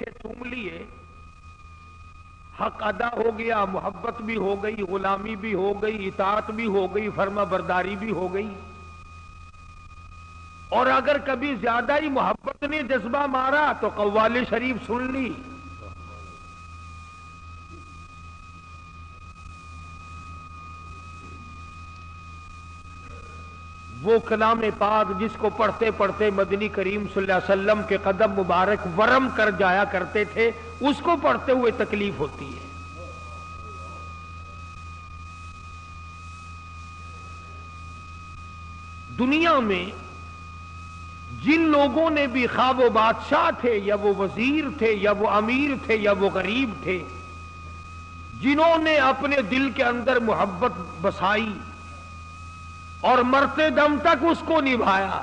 تھے چوم لیے، حق ادا ہو گیا، محبت بھی ہو گئی، غلامی بھی ہو گئی، اطاعت بھی ہو گئی، فرما برداری بھی ہو گئی۔ اور اگر کبھی زیادہ ہی محبت نے جذبہ مارا تو قوالی شریف سن لی۔ وہ کلام پاک جس کو پڑھتے پڑھتے مدنی کریم صلی اللہ علیہ وسلم کے قدم مبارک ورم کر جایا کرتے تھے، اس کو پڑھتے ہوئے تکلیف ہوتی ہے۔ دنیا میں جن لوگوں نے بھی، خواہ وہ بادشاہ تھے یا وہ وزیر تھے یا وہ امیر تھے یا وہ غریب تھے، جنہوں نے اپنے دل کے اندر محبت بسائی اور مرتے دم تک اس کو نبھایا،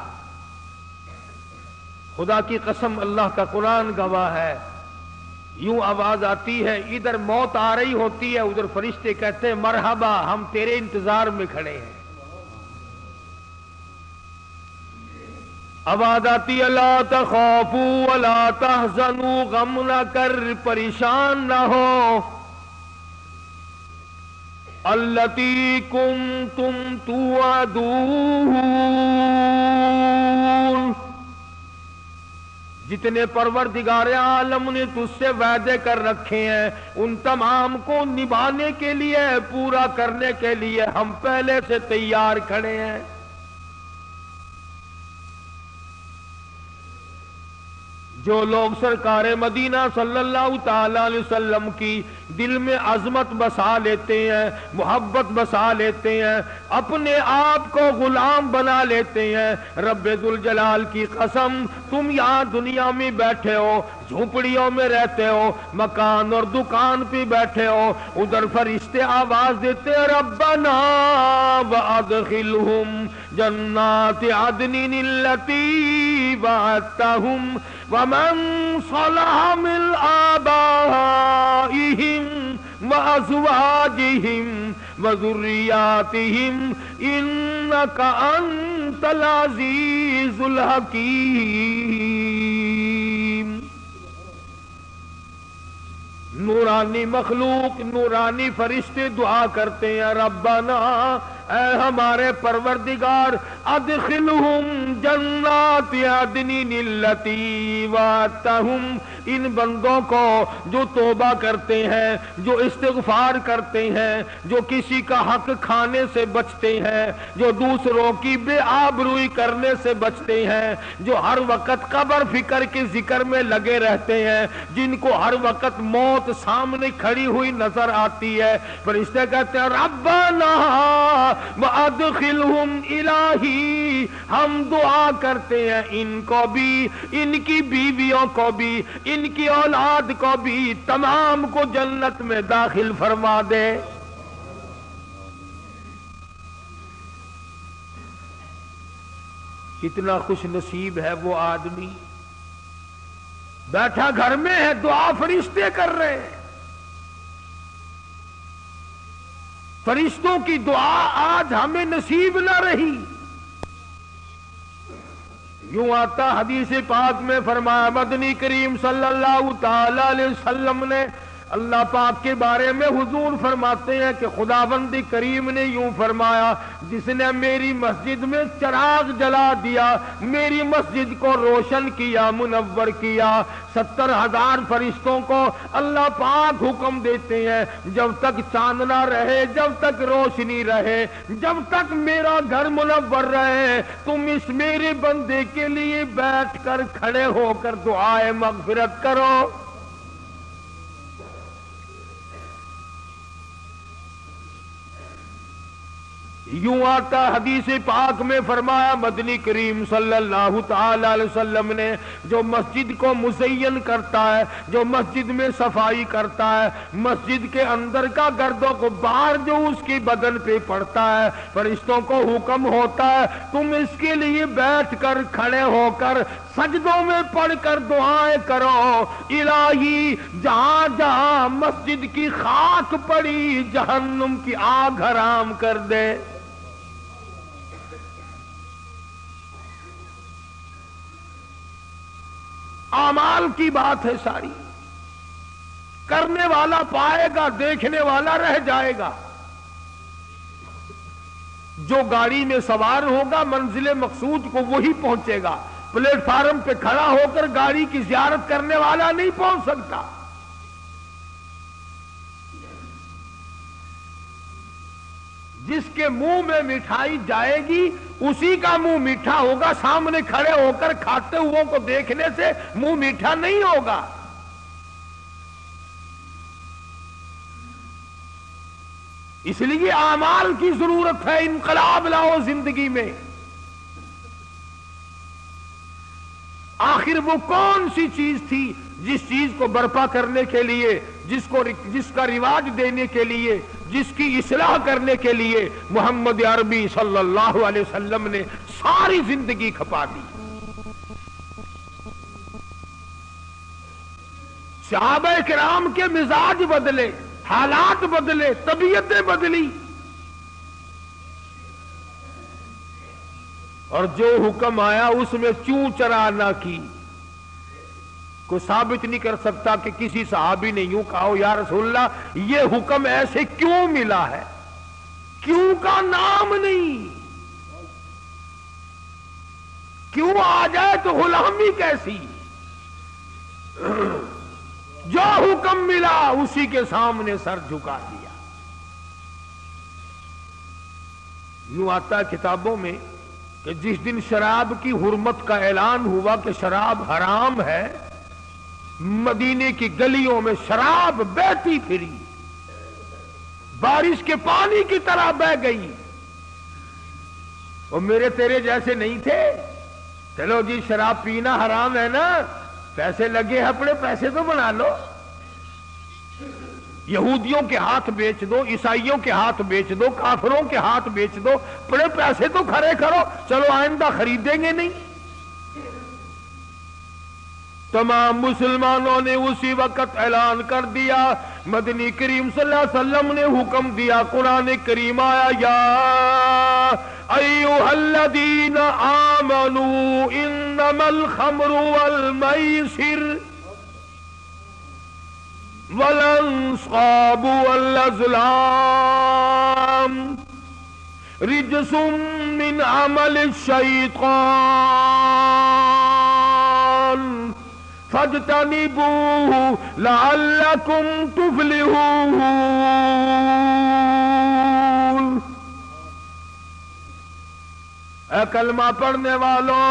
خدا کی قسم اللہ کا قرآن گواہ ہے، یوں آواز آتی ہے، ادھر موت آ رہی ہوتی ہے، ادھر فرشتے کہتے ہیں مرحبا، ہم تیرے انتظار میں کھڑے ہیں۔ آواز آتی ہے لا تخافوا ولا تحزنوا، غم نہ کر پریشان نہ ہو، التی کنتم توعدون، جتنے پروردگار عالم نے تجھ سے وعدے کر رکھے ہیں ان تمام کو نبھانے کے لیے، پورا کرنے کے لیے ہم پہلے سے تیار کھڑے ہیں۔ جو لوگ سرکار مدینہ صلی اللہ تعالی علیہ وسلم کی دل میں عظمت بسا لیتے ہیں، محبت بسا لیتے ہیں، اپنے آپ کو غلام بنا لیتے ہیں، رب ذوالجلال کی قسم تم یہاں دنیا میں بیٹھے ہو، جھونپڑیوں میں رہتے ہو، مکان اور دکان پہ بیٹھے ہو، ادھر فرشتے آواز دیتے ہیں ربنا وادخلہم جنات عدن التی وعدتہم ومن صلح من آبائهم وأزواجهم وذرياتهم إنك أنت العزيز الحكيم۔ نورانی مخلوق، نورانی فرشتے دعا کرتے ہیں ربنا، اے ہمارے پروردگار، ادخلہم جنات عدن التی وعدتہم، ان بندوں کو جو توبہ کرتے ہیں، جو استغفار کرتے ہیں، جو کسی کا حق کھانے سے بچتے ہیں، جو دوسروں کی بے آبروئی کرنے سے بچتے ہیں، جو ہر وقت قبر فکر کے ذکر میں لگے رہتے ہیں، جن کو ہر وقت موت سامنے کھڑی ہوئی نظر آتی ہے، فرشتے کہتے ہیں ربنا وادخلہم، الہی ہم دعا کرتے ہیں ان کو بھی، ان کی بیویوں کو بھی، ان کی اولاد کو بھی، تمام کو جنت میں داخل فرما دے۔ کتنا خوش نصیب ہے وہ آدمی، بیٹھا گھر میں ہے، دعا فرشتے کر رہے ہیں۔ فرشتوں کی دعا آج ہمیں نصیب نہ رہی۔ یوں آتا حدیث پاک میں فرمایا، مدنی کریم صلی اللہ تعالی علیہ وسلم نے اللہ پاک کے بارے میں حضور فرماتے ہیں کہ خداوند کریم نے یوں فرمایا، جس نے میری مسجد میں چراغ جلا دیا، میری مسجد کو روشن کیا، منور کیا، 70,000 فرشتوں کو اللہ پاک حکم دیتے ہیں جب تک چاندنا رہے، جب تک روشنی رہے، جب تک میرا گھر منور رہے، تم اس میرے بندے کے لیے بیٹھ کر کھڑے ہو کر دعائے مغفرت کرو۔ یوں آتا حدیث پاک میں فرمایا، مدنی کریم صلی اللہ تعالی علیہ وسلم نے جو مسجد کو مزین کرتا ہے، جو مسجد میں صفائی کرتا ہے، مسجد کے اندر کا گرد و غبار جو اس کی بدن پہ پڑتا ہے، فرشتوں کو حکم ہوتا ہے تم اس کے لیے بیٹھ کر کھڑے ہو کر سجدوں میں پڑھ کر دعائیں کرو، الہی جہاں جہاں مسجد کی خاک پڑی جہنم کی آگ حرام کر دے۔ اعمال کی بات ہے ساری۔ کرنے والا پائے گا، دیکھنے والا رہ جائے گا۔ جو گاڑی میں سوار ہوگا منزل مقصود کو وہی پہنچے گا، پلیٹ فارم پہ کھڑا ہو کر گاڑی کی زیارت کرنے والا نہیں پہنچ سکتا۔ جس کے منہ میں مٹھائی جائے گی اسی کا منہ میٹھا ہوگا، سامنے کھڑے ہو کر کھاتے ہوئے کو دیکھنے سے منہ میٹھا نہیں ہوگا۔ اس لیے اعمال کی ضرورت ہے، انقلاب لاؤ زندگی میں۔ آخر وہ کون سی چیز تھی جس چیز کو برپا کرنے کے لیے، جس کا رواج دینے کے لیے، جس کی اصلاح کرنے کے لیے محمد عربی صلی اللہ علیہ وسلم نے ساری زندگی کھپا دی؟ صحابہ کرام کے مزاج بدلے، حالات بدلے، طبیعتیں بدلی، اور جو حکم آیا اس میں چوں چرا نہ کی۔ کوئی ثابت نہیں کر سکتا کہ کسی صحابی نے یوں کہا ہو یا رسول اللہ یہ حکم ایسے کیوں ملا ہے، کیوں کا نام نہیں، کیوں آ جائے تو غلامی کیسی؟ جو حکم ملا اسی کے سامنے سر جھکا دیا۔ یوں آتا ہے کتابوں میں کہ جس دن شراب کی حرمت کا اعلان ہوا کہ شراب حرام ہے، مدینے کی گلیوں میں شراب بہتی پھری، بارش کے پانی کی طرح بہ گئی۔ اور میرے تیرے جیسے نہیں تھے، چلو جی شراب پینا حرام ہے نا، پیسے لگے ہیں اپنے پیسے تو بنا لو، یہودیوں کے ہاتھ بیچ دو، عیسائیوں کے ہاتھ بیچ دو، کافروں کے ہاتھ بیچ دو، بڑے پیسے تو کھڑے کرو، چلو آئندہ خریدیں گے نہیں۔ تمام مسلمانوں نے اسی وقت اعلان کر دیا، مدنی کریم صلی اللہ علیہ وسلم نے حکم دیا، قرآن کریم آیا، یا ایھا الذین آمنوا انما الخمر والمیسر والانصاب والازلام رجس من عمل الشیطان فاجتنبوه لعلکم تفلحون۔ اے کلمہ پڑھنے والوں،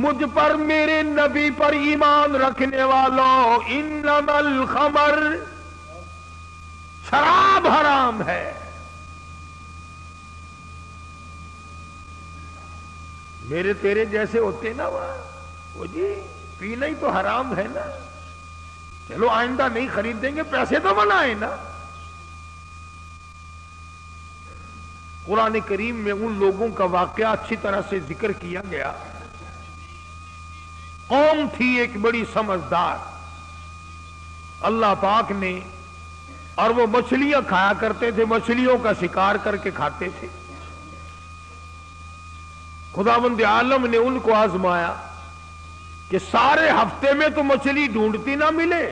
مجھ پر میرے نبی پر ایمان رکھنے والوں، انما الخمر، شراب حرام ہے۔ میرے تیرے جیسے ہوتے نا وہاں، وہ جی پینا ہی تو حرام ہے نا، چلو آئندہ نہیں خریدیں گے، پیسے تو بنائیں نا۔ قرآن کریم میں ان لوگوں کا واقعہ اچھی طرح سے ذکر کیا گیا۔ قوم تھی ایک بڑی سمجھدار، اللہ پاک نے، اور وہ مچھلیاں کھایا کرتے تھے، مچھلیوں کا شکار کر کے کھاتے تھے۔ خداوند عالم نے ان کو آزمایا کہ سارے ہفتے میں تو مچھلی ڈھونڈتی نہ ملے،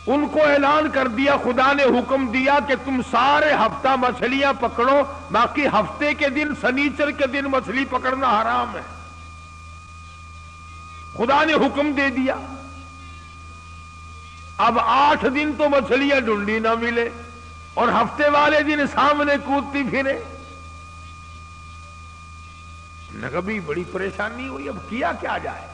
ان کو اعلان کر دیا، خدا نے حکم دیا کہ تم سارے ہفتہ مچھلیاں پکڑو، باقی ہفتے کے دن سنیچر کے دن مچھلی پکڑنا حرام ہے۔ خدا نے حکم دے دیا۔ اب 8 دن تو مچھلیاں ڈھونڈی نہ ملے اور ہفتے والے دن سامنے کودتی پھرے، کبھی بڑی پریشانی ہوئی، اب کیا جائے،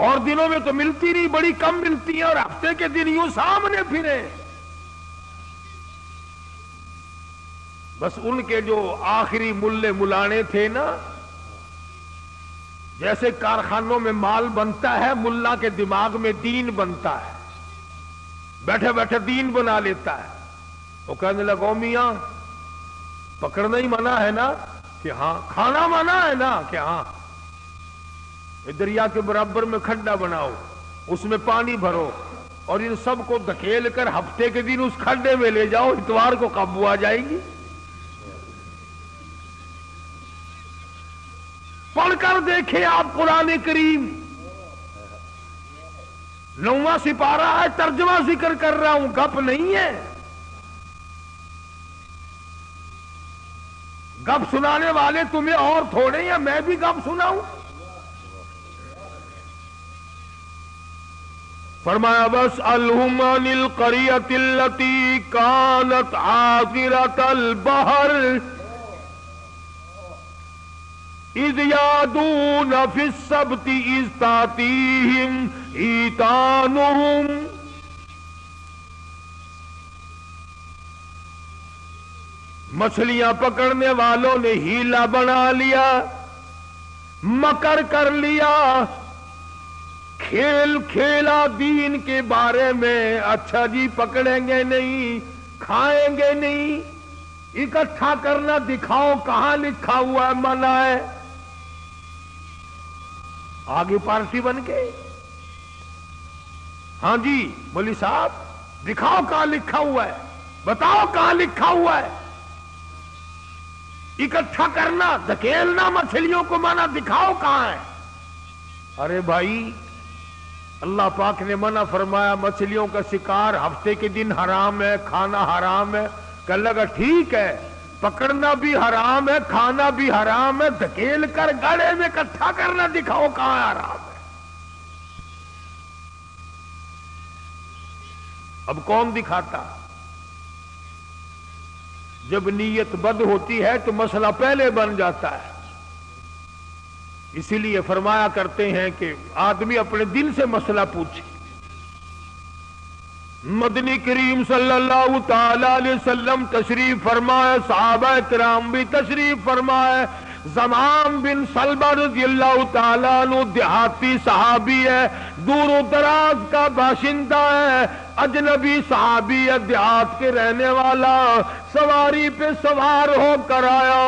اور دنوں میں تو ملتی نہیں، بڑی کم ملتی ہیں، اور ہفتے کے دن یوں سامنے پھرے۔ بس ان کے جو آخری ملے ملانے تھے نا، جیسے کارخانوں میں مال بنتا ہے، ملا کے دماغ میں دین بنتا ہے، بیٹھے بیٹھے دین بنا لیتا ہے۔ وہ کہنے لگا، میاں پکڑنا ہی منع ہے نا؟ کہ ہاں۔ کھانا منع ہے نا؟ کہ ہاں۔ دریا کے برابر میں کھڈا بناؤ، اس میں پانی بھرو، اور ان سب کو دھکیل کر ہفتے کے دن اس کھڈے میں لے جاؤ، اتوار کو قابو آ جائے گی۔ پڑھ کر دیکھیں آپ قرآن کریم، 9واں سپارہ ہے، ترجمہ ذکر کر رہا ہوں، گپ نہیں ہے۔ گپ سنانے والے تمہیں اور تھوڑے ہیں، میں بھی گپ سناؤں؟ فرمایا وَاسْأَلْهُمْ عَنِ الْقَرْيَةِ الَّتِي كَانَتْ عَاقِرَةَ الْبَحْرِ إِذْ يَعْدُونَ فِي السَّبْتِ إِذْ تَأْتِيهِمْ حِيتَانُهُمْ مچھلیاں پکڑنے والوں نے ہیلا بنا لیا، مکر کر لیا، کھیل کھیلا دین کے بارے میں، اچھا جی پکڑیں گے نہیں، کھائیں گے نہیں، اکٹھا کرنا دکھاؤ کہاں لکھا ہوا ہے، منع ہے، آگے پارٹی بن کے، ہاں جی مولوی صاحب دکھاؤ کہاں لکھا ہوا ہے، بتاؤ کہاں لکھا ہوا ہے، اکٹھا کرنا دھکیلنا مچھلیوں کو منع، دکھاؤ کہاں ہے۔ ارے بھائی اللہ پاک نے منع فرمایا مچھلیوں کا شکار ہفتے کے دن حرام ہے، کھانا حرام ہے، کہنے لگا ٹھیک ہے، پکڑنا بھی حرام ہے، کھانا بھی حرام ہے، دھکیل کر گڑے میں اکٹھا کرنا دکھاؤ کہاں حرام ہے۔ اب کون دکھاتا؟ جب نیت بد ہوتی ہے تو مسئلہ پہلے بن جاتا ہے۔ اسی لیے فرمایا کرتے ہیں کہ آدمی اپنے دل سے مسئلہ پوچھے۔ مدنی کریم صلی اللہ تعالی علیہ وسلم تشریف فرمائے، صحابہ کرام بھی تشریف فرمائے۔ زمام بن سلمہ رضی اللہ تعالیٰ عنہ دیہاتی صحابی ہے، دور و دراز کا باشندہ ہے، اجنبی صحابی ہے، دیہات کے رہنے والا، سواری پہ سوار ہو کر آیا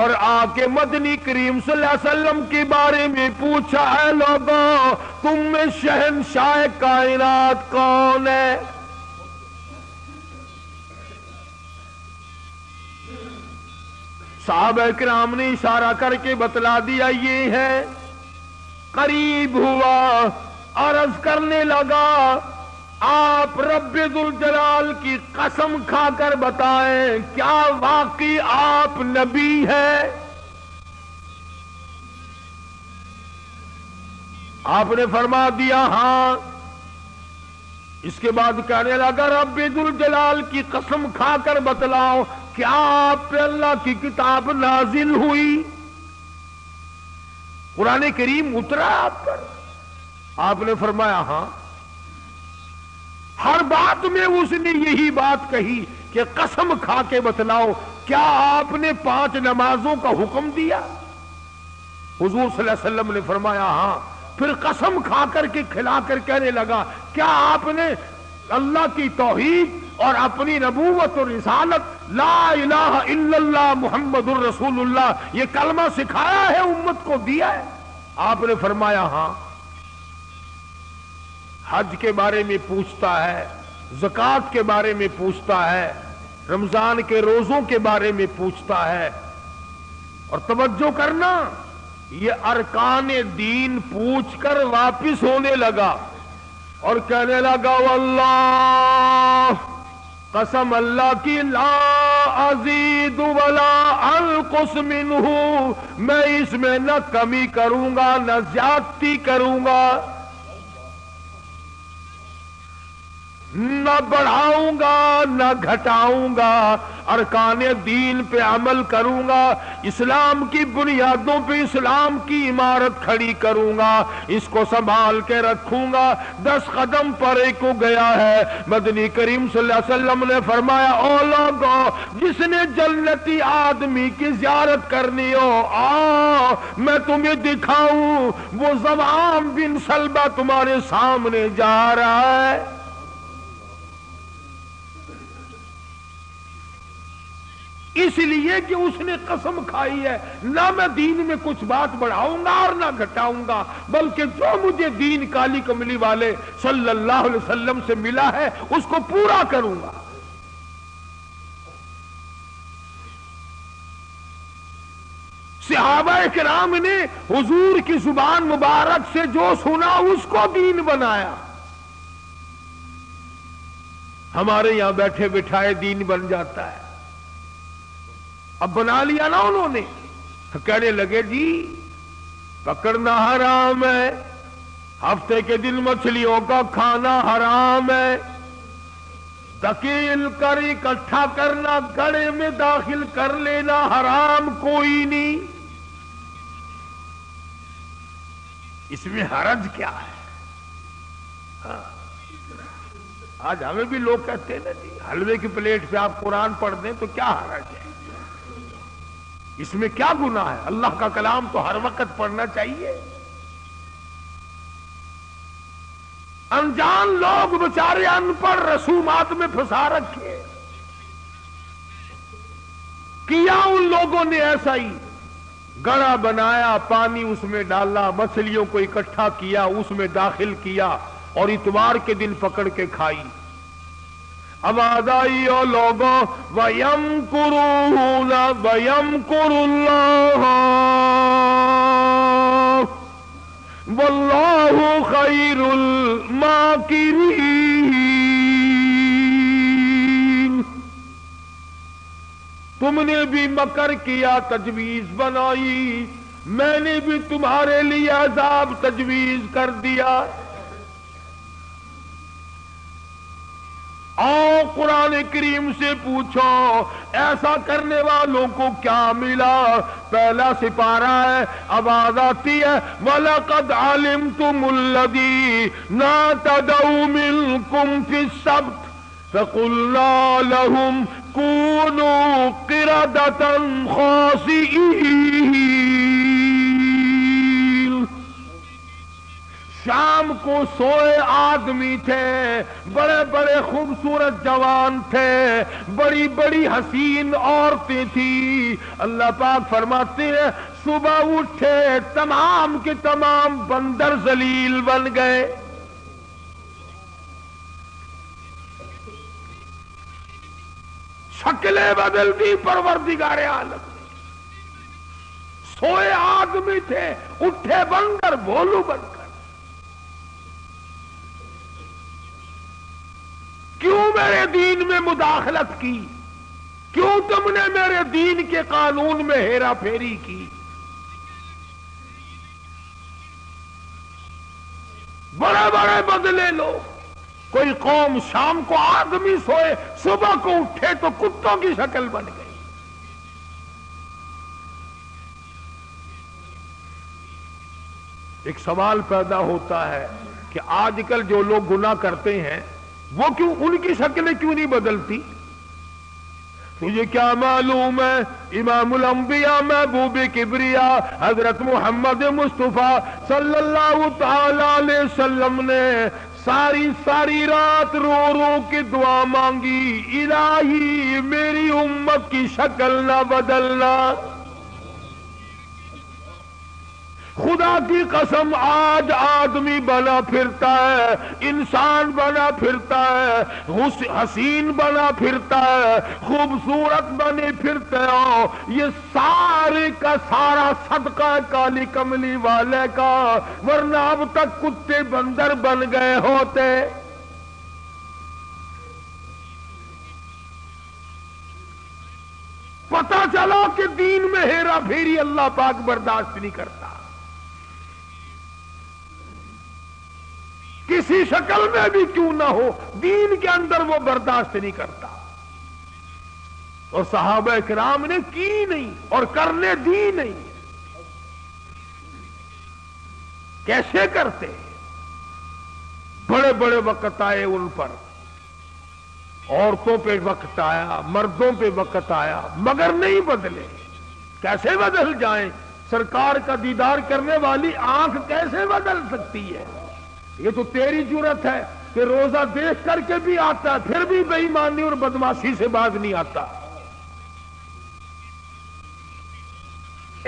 اور آ کے مدنی کریم صلی اللہ علیہ وسلم کے بارے میں پوچھا، اے لوگوں تم میں شہنشاہ کائنات کون ہے؟ صحابہ کرام نے اشارہ کر کے بتلا دیا یہ ہے۔ قریب ہوا، عرض کرنے لگا آپ رب ذوالجلال کی قسم کھا کر بتائیں کیا واقعی آپ نبی ہیں؟ آپ نے فرما دیا ہاں۔ اس کے بعد کہنے لگا رب ذوالجلال کی قسم کھا کر بتلاؤ کیا آپ پہ اللہ کی کتاب نازل ہوئی؟ قرآن کریم اترا آپ پر؟ آپ نے فرمایا ہاں۔ ہر بات میں اس نے یہی بات کہی کہ قسم کھا کے بتلاؤ کیا آپ نے 5 نمازوں کا حکم دیا؟ حضور صلی اللہ علیہ وسلم نے فرمایا ہاں۔ پھر قسم کھا کر کے کھلا کر کہنے لگا کیا آپ نے اللہ کی توحید اور اپنی نبوت اور رسالت لا الہ الا اللہ محمد الرسول اللہ یہ کلمہ سکھایا ہے، امت کو دیا ہے؟ آپ نے فرمایا ہاں۔ حج کے بارے میں پوچھتا ہے، زکوٰۃ کے بارے میں پوچھتا ہے، رمضان کے روزوں کے بارے میں پوچھتا ہے، اور توجہ کرنا یہ ارکان دین پوچھ کر واپس ہونے لگا اور کہنے لگا واللہ قسم اللہ کی لا ازید ولا انقص منہ، میں اس میں نہ کمی کروں گا نہ زیادتی کروں گا، نہ بڑھاؤں گا نہ گھٹاؤں گا، ارکان دین پہ عمل کروں گا، اسلام کی بنیادوں پہ اسلام کی عمارت کھڑی کروں گا، اس کو سنبھال کے رکھوں گا۔ 10 قدم پرے کو گیا ہے، مدنی کریم صلی اللہ علیہ وسلم نے فرمایا او لوگو جس نے جنتی آدمی کی زیارت کرنی ہو آؤ میں تمہیں دکھاؤں، وہ زمام بن سلمہ تمہارے سامنے جا رہا ہے۔ اس لیے کہ اس نے قسم کھائی ہے نہ میں دین میں کچھ بات بڑھاؤں گا اور نہ گھٹاؤں گا، بلکہ جو مجھے دین کالی کملی والے صلی اللہ علیہ وسلم سے ملا ہے اس کو پورا کروں گا۔ صحابہ کرام نے حضور کی زبان مبارک سے جو سنا اس کو دین بنایا، ہمارے یہاں بیٹھے بٹھائے دین بن جاتا ہے. اب بنا لیا نا انہوں نے، کہنے لگے جی پکڑنا حرام ہے، ہفتے کے دن مچھلیوں کا کھانا حرام ہے، دکیل کر اکٹھا کرنا گڑے میں داخل کر لینا حرام کوئی نہیں، اس میں حرج کیا ہے؟ ہاں آج ہمیں بھی لوگ کہتے ہیں نا جی حلوے کی پلیٹ پہ آپ قرآن پڑھ دیں تو کیا حرج ہے، اس میں کیا گناہ ہے؟ اللہ کا کلام تو ہر وقت پڑھنا چاہیے. انجان لوگ بیچارے ان پڑھ رسومات میں پھنسا رکھے. کیا ان لوگوں نے ایسا ہی گڑا بنایا، پانی اس میں ڈالا، مچھلیوں کو اکٹھا کیا، اس میں داخل کیا اور اتوار کے دن پکڑ کے کھائی. اب آدائی اور لوگوں وَيَمْكُرُونَ وَيَمْكُرُ اللَّهُ وَاللَّهُ خَيْرُ الْمَاكِرِينَ. تم نے بھی مکر کیا، تجویز بنائی، میں نے بھی تمہارے لیے عذاب تجویز کر دیا. آؤ قرآن کریم سے پوچھو ایسا کرنے والوں کو کیا ملا. پہلا سپارہ ہے، آواز آتی ہے وَلَقَدْ عَلِمْتُمُ الَّذِينَ اعْتَدَوْا مِنْكُمْ فِي السَّبْتِ فَقُلْنَا لَهُمْ كُونُوا قِرَدَةً خَاسِئِينَ. شام کو سوئے آدمی تھے، بڑے بڑے خوبصورت جوان تھے، بڑی بڑی حسین عورتیں تھیں. اللہ پاک فرماتے ہیں صبح اٹھے تمام کے تمام بندر ذلیل بن گئے. شکلیں بدل دی پروردگار عالم. سوئے آدمی تھے، اٹھے بندر بھولو بن کر. کیوں میرے دین میں مداخلت کی؟ کیوں تم نے میرے دین کے قانون میں ہیرا پھیری کی؟ بڑے بڑے بدلے لو. کوئی قوم شام کو آدمی سوئے، صبح کو اٹھے تو کتوں کی شکل بن گئی. ایک سوال پیدا ہوتا ہے کہ آج کل جو لوگ گناہ کرتے ہیں وہ کیوں، ان کی شکلیں کیوں نہیں بدلتی؟ تجھے کیا معلوم ہے امام الانبیاء محبوب کبریا حضرت محمد مصطفیٰ صلی اللہ تعالی علیہ وسلم نے ساری رات رو رو کے دعا مانگی، الہی میری امت کی شکل نہ بدلنا. خدا کی قسم آج آدمی بنا پھرتا ہے، انسان بنا پھرتا ہے، حسین بنا پھرتا ہے، خوبصورت بنے پھرتے ہو. یہ سارے کا سارا صدقہ کالی کملی والے کا، ورنہ اب تک کتے بندر بن گئے ہوتے. پتہ چلا کہ دین میں ہیرا پھیری اللہ پاک برداشت نہیں کرتا. کسی شکل میں بھی کیوں نہ ہو، دین کے اندر وہ برداشت نہیں کرتا. اور صحابہ کرام نے کی نہیں اور کرنے دی نہیں. کیسے کرتے؟ بڑے بڑے وقت آئے ان پر، عورتوں پہ وقت آیا، مردوں پہ وقت آیا، مگر نہیں بدلے. کیسے بدل جائیں؟ سرکار کا دیدار کرنے والی آنکھ کیسے بدل سکتی ہے؟ یہ تو تیری جرت ہے کہ روزہ دیکھ کر کے بھی آتا ہے پھر بھی بے ایمانی اور بدماشی سے باز نہیں آتا.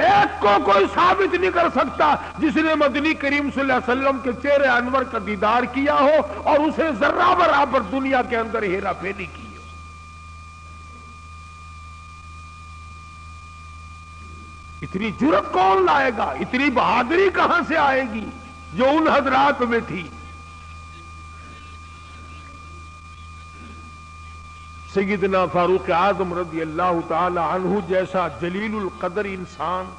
ایک کو کوئی ثابت نہیں کر سکتا جس نے مدنی کریم صلی اللہ علیہ وسلم کے چہرے انور کا دیدار کیا ہو اور اسے ذرہ برابر دنیا کے اندر ہیرا پھیری کی ہو. اتنی جرت کون لائے گا؟ اتنی بہادری کہاں سے آئے گی جو ان حضرات میں تھی؟ سیدنا فاروق اعظم رضی اللہ تعالی عنہ جیسا جلیل القدر انسان،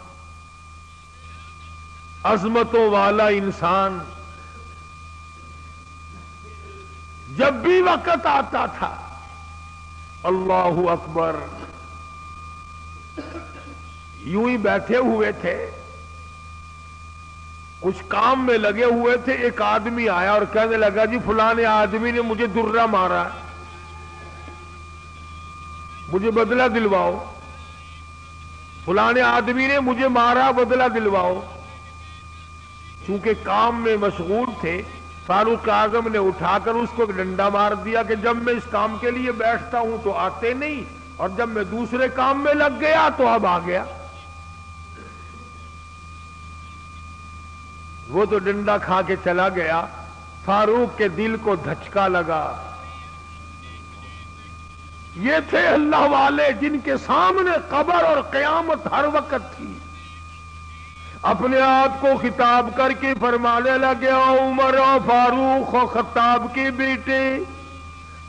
عظمتوں والا انسان، جب بھی وقت آتا تھا اللہ اکبر یوں ہی بیٹھے ہوئے تھے، کچھ کام میں لگے ہوئے تھے، ایک آدمی آیا اور کہنے لگا جی فلاں آدمی نے مجھے درہ مارا ہے، مجھے بدلہ دلواؤ، فلاں آدمی نے مجھے مارا، بدلہ دلواؤ۔ چونکہ کام میں مشغول تھے، فاروق اعظم نے اٹھا کر اس کو ایک ڈنڈا مار دیا کہ جب میں اس کام کے لیے بیٹھتا ہوں تو آتے نہیں، اور جب میں دوسرے کام میں لگ گیا تو اب آ گیا۔ وہ تو ڈنڈا کھا کے چلا گیا، فاروق کے دل کو دھچکا لگا۔ یہ تھے اللہ والے جن کے سامنے قبر اور قیامت ہر وقت تھی۔ اپنے آپ کو خطاب کر کے فرمانے لگے، عمر و فاروق و خطاب کے بیٹے،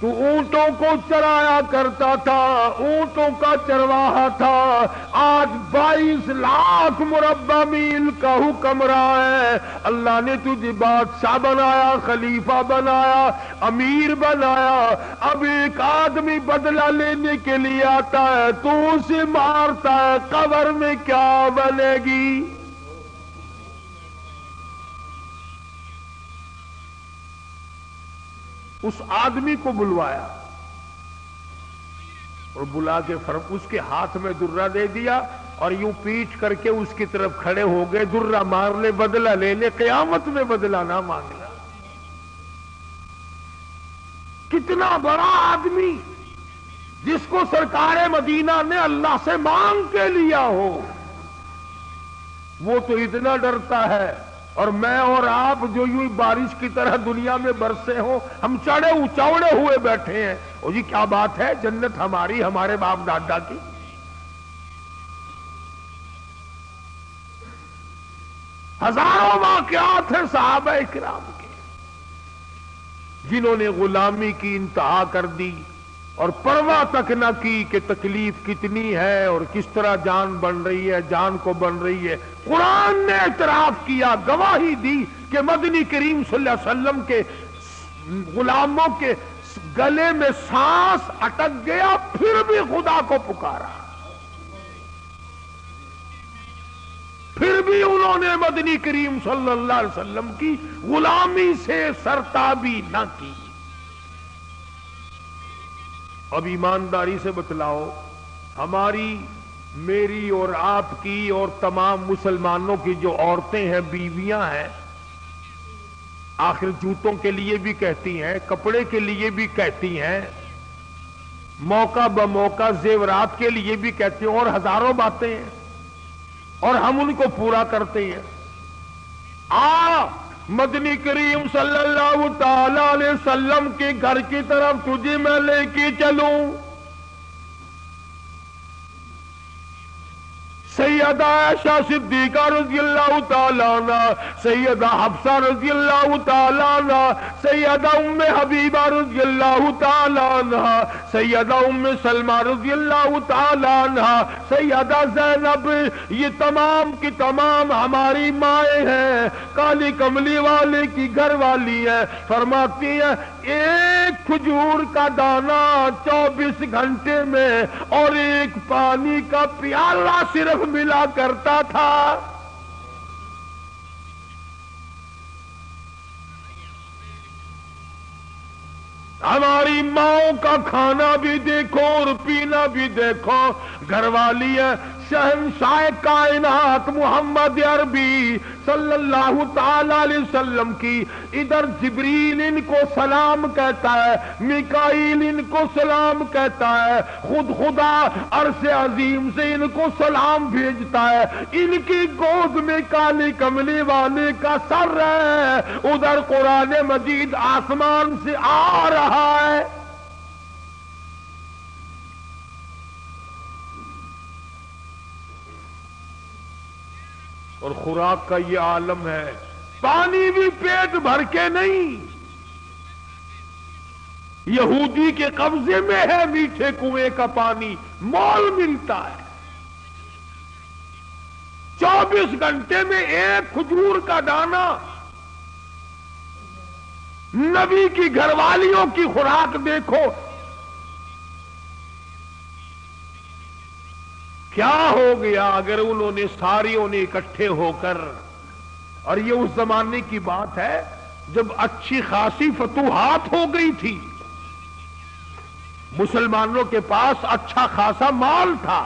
تو اونٹوں کو چرایا کرتا تھا، اونٹوں کا چرواہا تھا، آج 22 لاکھ مربع میل کا حکمراں ہے۔ اللہ نے تجھے بادشاہ بنایا، خلیفہ بنایا، امیر بنایا، اب ایک آدمی بدلہ لینے کے لیے آتا ہے تو اسے مارتا ہے، قبر میں کیا بنے گی؟ اس آدمی کو بلوایا اور بلا کے اس کے ہاتھ میں درہ دے دیا اور یوں پیٹ کر کے اس کی طرف کھڑے ہو گئے، درہ مار لے، بدلہ لے لے، قیامت میں بدلہ نہ مانگنا۔ کتنا بڑا آدمی جس کو سرکار مدینہ نے اللہ سے مانگ کے لیا ہو، وہ تو اتنا ڈرتا ہے، اور میں اور آپ جو یوں بارش کی طرح دنیا میں برسے ہوں، ہم چوڑے ہوئے بیٹھے ہیں، او جی کیا بات ہے، جنت ہماری، ہمارے باپ دادا کی۔ ہزاروں واقعات ہیں صحابہ کرام کے جنہوں نے غلامی کی انتہا کر دی اور پرواہ تک نہ کی کہ تکلیف کتنی ہے اور کس طرح جان بن رہی ہے، جان کو بن رہی ہے۔ قرآن نے اعتراف کیا، گواہی دی کہ مدنی کریم صلی اللہ علیہ وسلم کے غلاموں کے گلے میں سانس اٹک گیا، پھر بھی خدا کو پکارا، پھر بھی انہوں نے مدنی کریم صلی اللہ علیہ وسلم کی غلامی سے سرتابی نہ کی۔ اب ایمانداری سے بتلاؤ، ہماری، میری اور آپ کی اور تمام مسلمانوں کی جو عورتیں ہیں، بیویاں ہیں، آخر جوتوں کے لیے بھی کہتی ہیں، کپڑے کے لیے بھی کہتی ہیں، موقع بموقع زیورات کے لیے بھی کہتی ہیں، اور ہزاروں باتیں ہیں، اور ہم ان کو پورا کرتے ہیں۔ مدنی کریم صلی اللہ تعالی علیہ وسلم کے گھر کی طرف تجھے میں لے کے چلوں۔ سیدہ عائشہ صدیقہ رضی اللہ تعالیٰ عنہ، سیدہ حفصہ رضی اللہ تعالیٰ عنہ، سیدہ ام حبیبہ رضی اللہ تعالیٰ عنہ، سیدہ ام سلمہ رضی اللہ تعالیٰ عنہ، سیدہ زینب، یہ تمام کی تمام ہماری مائیں ہیں، کالی کملی والے کی گھر والی ہیں۔ فرماتی ہیں ایک کھجور کا دانہ 24 گھنٹے میں اور ایک پانی کا پیالہ صرف ملا کرتا تھا۔ ہماری ماؤں کا کھانا بھی دیکھو اور پینا بھی دیکھو، گھر والی ہے شہنشاہ کائنات محمد عربی صلی اللہ تعالی علیہ وسلم کی، ادھر جبریل ان کو سلام کہتا ہے، میکائیل ان کو سلام کہتا ہے، خود خدا عرش عظیم سے ان کو سلام بھیجتا ہے، ان کی گود میں کالی کملی والے کا سر ہے، ادھر قرآن مجید آسمان سے آ رہا ہے۔ اور خوراک کا یہ عالم ہے، پانی بھی پیٹ بھر کے نہیں، یہودی کے قبضے میں ہے میٹھے کنویں کا پانی، مول ملتا ہے۔ 24 گھنٹے میں ایک کھجور کا دانہ نبی کی گھر والیوں کی خوراک دیکھو کیا ہو گیا اگر انہوں نے ساریوں نے اکٹھے ہو کر، اور یہ اس زمانے کی بات ہے جب اچھی خاصی فتوحات ہو گئی تھی، مسلمانوں کے پاس اچھا خاصا مال تھا۔